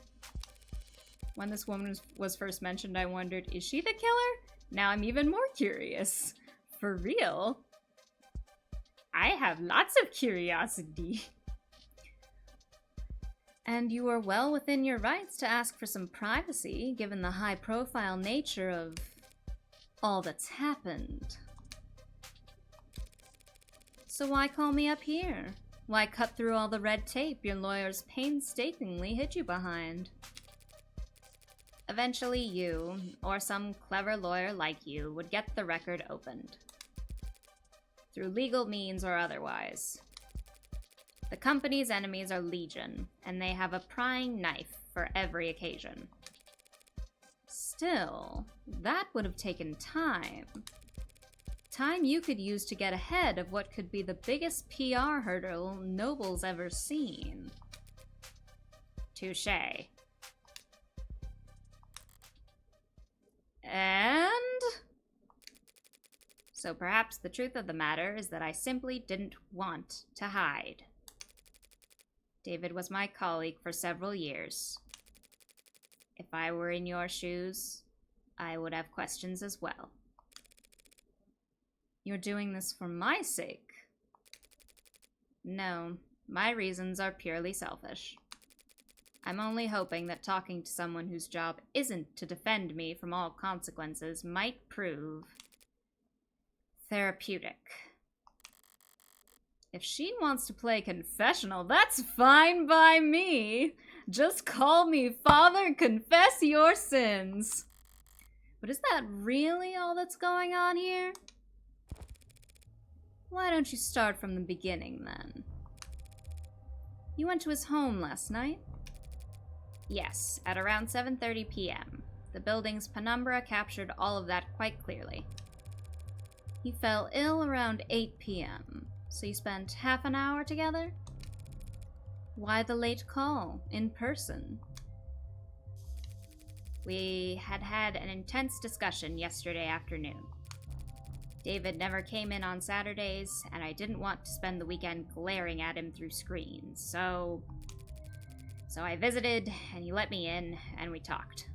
When this woman was first mentioned, I wondered, is she the killer? Now I'm even more curious. For real? I have lots of curiosity. And you are well within your rights to ask for some privacy, given the high-profile nature of all that's happened. So why call me up here? Why cut through all the red tape your lawyers painstakingly hid you behind? Eventually you, or some clever lawyer like you, would get the record opened. Through legal means or otherwise. The company's enemies are legion, and they have a prying knife for every occasion. Still, that would have taken time. Time you could use to get ahead of what could be the biggest PR hurdle Noble's ever seen. Touché. And? So perhaps the truth of the matter is that I simply didn't want to hide. David was my colleague for several years. If I were in your shoes, I would have questions as well. You're doing this for my sake. No, my reasons are purely selfish. I'm only hoping that talking to someone whose job isn't to defend me from all consequences might prove therapeutic. If she wants to play confessional, that's fine by me. Just call me Father and confess your sins. But is that really all that's going on here? Why don't you start from the beginning, then? You went to his home last night? Yes, at around 7:30 p.m. The building's penumbra captured all of that quite clearly. He fell ill around 8 p.m., so you spent half an hour together? Why the late call, in person? We had had an intense discussion yesterday afternoon. David never came in on Saturdays, and I didn't want to spend the weekend glaring at him through screens, so I visited, and he let me in, and we talked.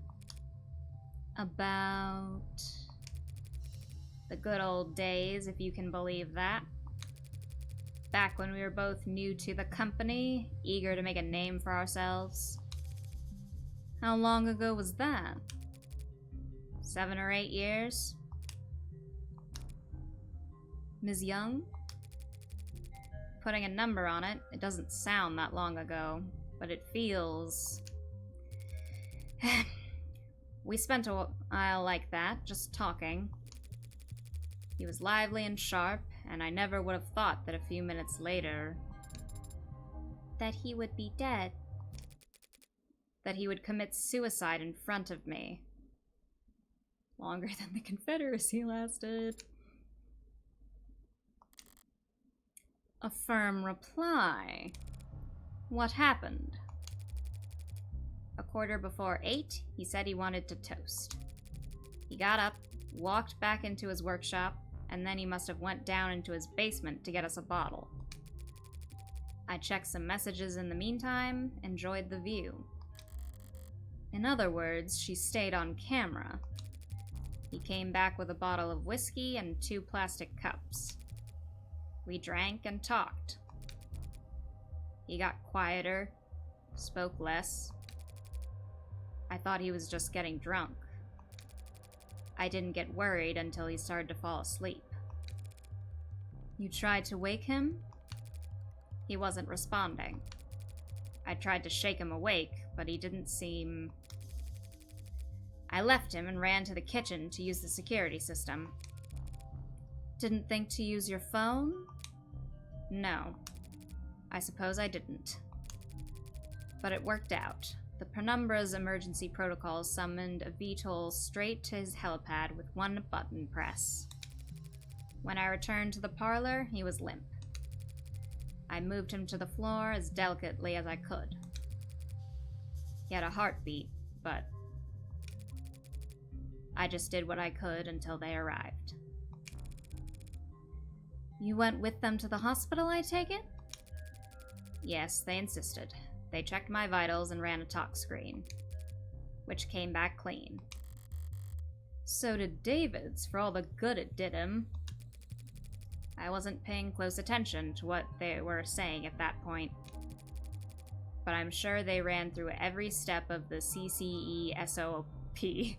About the good old days, if you can believe that. Back when we were both new to the company, eager to make a name for ourselves. How long ago was that? 7 or 8 years? Ms. Young? Putting a number on it, it doesn't sound that long ago, but it feels... We spent a while like that, just talking. He was lively and sharp, and I never would have thought that a few minutes later... That he would be dead. That he would commit suicide in front of me. Longer than the Confederacy lasted. A firm reply. What happened? 8:15, he said he wanted to toast. He got up, walked back into his workshop, and then he must have went down into his basement to get us a bottle. I checked some messages in the meantime, enjoyed the view. In other words, she stayed on camera. He came back with a bottle of whiskey and 2 plastic cups. We drank and talked. He got quieter, spoke less. I thought he was just getting drunk. I didn't get worried until he started to fall asleep. You tried to wake him? He wasn't responding. I tried to shake him awake, but he didn't seem... I left him and ran to the kitchen to use the security system. Didn't think to use your phone? No. I suppose I didn't. But it worked out. The Penumbra's emergency protocol summoned a VTOL straight to his helipad with 1 button press. When I returned to the parlor, he was limp. I moved him to the floor as delicately as I could. He had a heartbeat, but I just did what I could until they arrived. You went with them to the hospital, I take it? Yes, they insisted. They checked my vitals and ran a tox screen, which came back clean. So did David's, for all the good it did him. I wasn't paying close attention to what they were saying at that point, but I'm sure they ran through every step of the CCE SOP.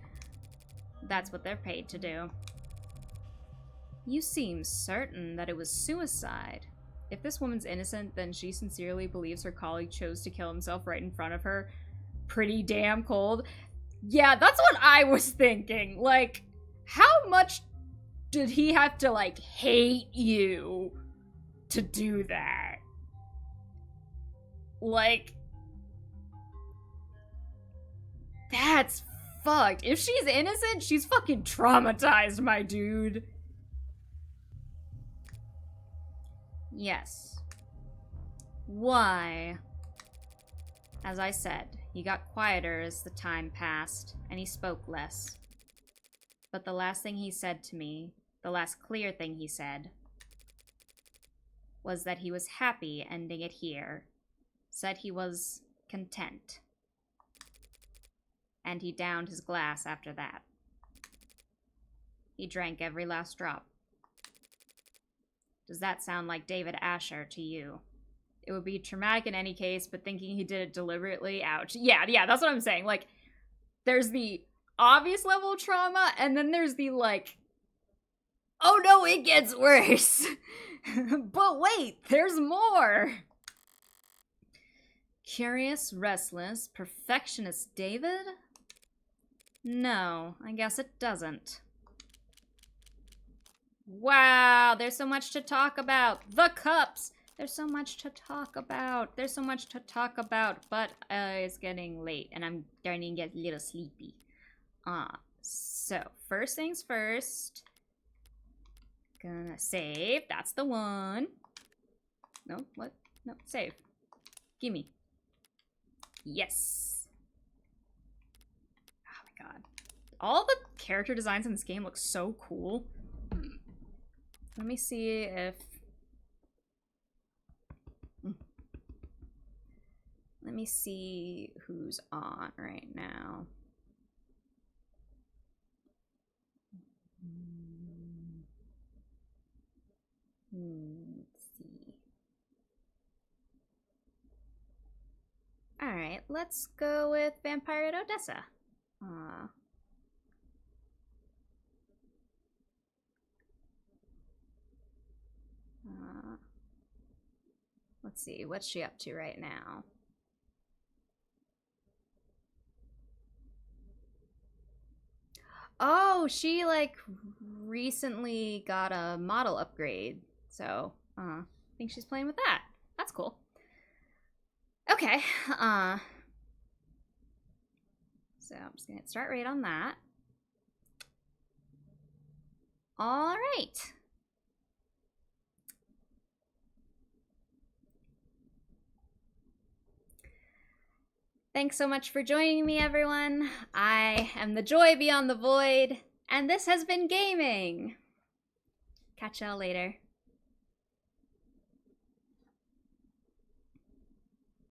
That's what they're paid to do. You seem certain that it was suicide. If this woman's innocent, then she sincerely believes her colleague chose to kill himself right in front of her. Pretty damn cold. Yeah, that's what I was thinking. Like, how much did he have to, like, hate you to do that? Like, that's fucked. If she's innocent, she's fucking traumatized, my dude. Yes. Why? As I said, he got quieter as the time passed, and he spoke less. But the last thing he said to me, the last clear thing he said, was that he was happy ending it here. Said he was content. And he downed his glass after that. He drank every last drop. Does that sound like David Asher to you? It would be traumatic in any case, but thinking he did it deliberately, ouch. Yeah, that's what I'm saying. Like, there's the obvious level of trauma, and then there's the, like, oh no, it gets worse. But wait, there's more. Curious, restless, perfectionist David? No, I guess it doesn't. Wow, there's so much to talk about. The cups! There's so much to talk about. But it's getting late, and I'm starting to get a little sleepy. So, first things first. Gonna save. That's the one. No, what? No, save. Gimme. Yes. Oh my god. All the character designs in this game look so cool. Let me see if... Let me see who's on right now. Let's see. Alright, let's go with Vampire at Odessa. Let's see, what's she up to right now? Oh, she, like, recently got a model upgrade. So, I think she's playing with that. That's cool. Okay, so I'm just gonna hit start rate on that. All right. Thanks so much for joining me, everyone. I am the joy beyond the void, and this has been gaming. Catch y'all later.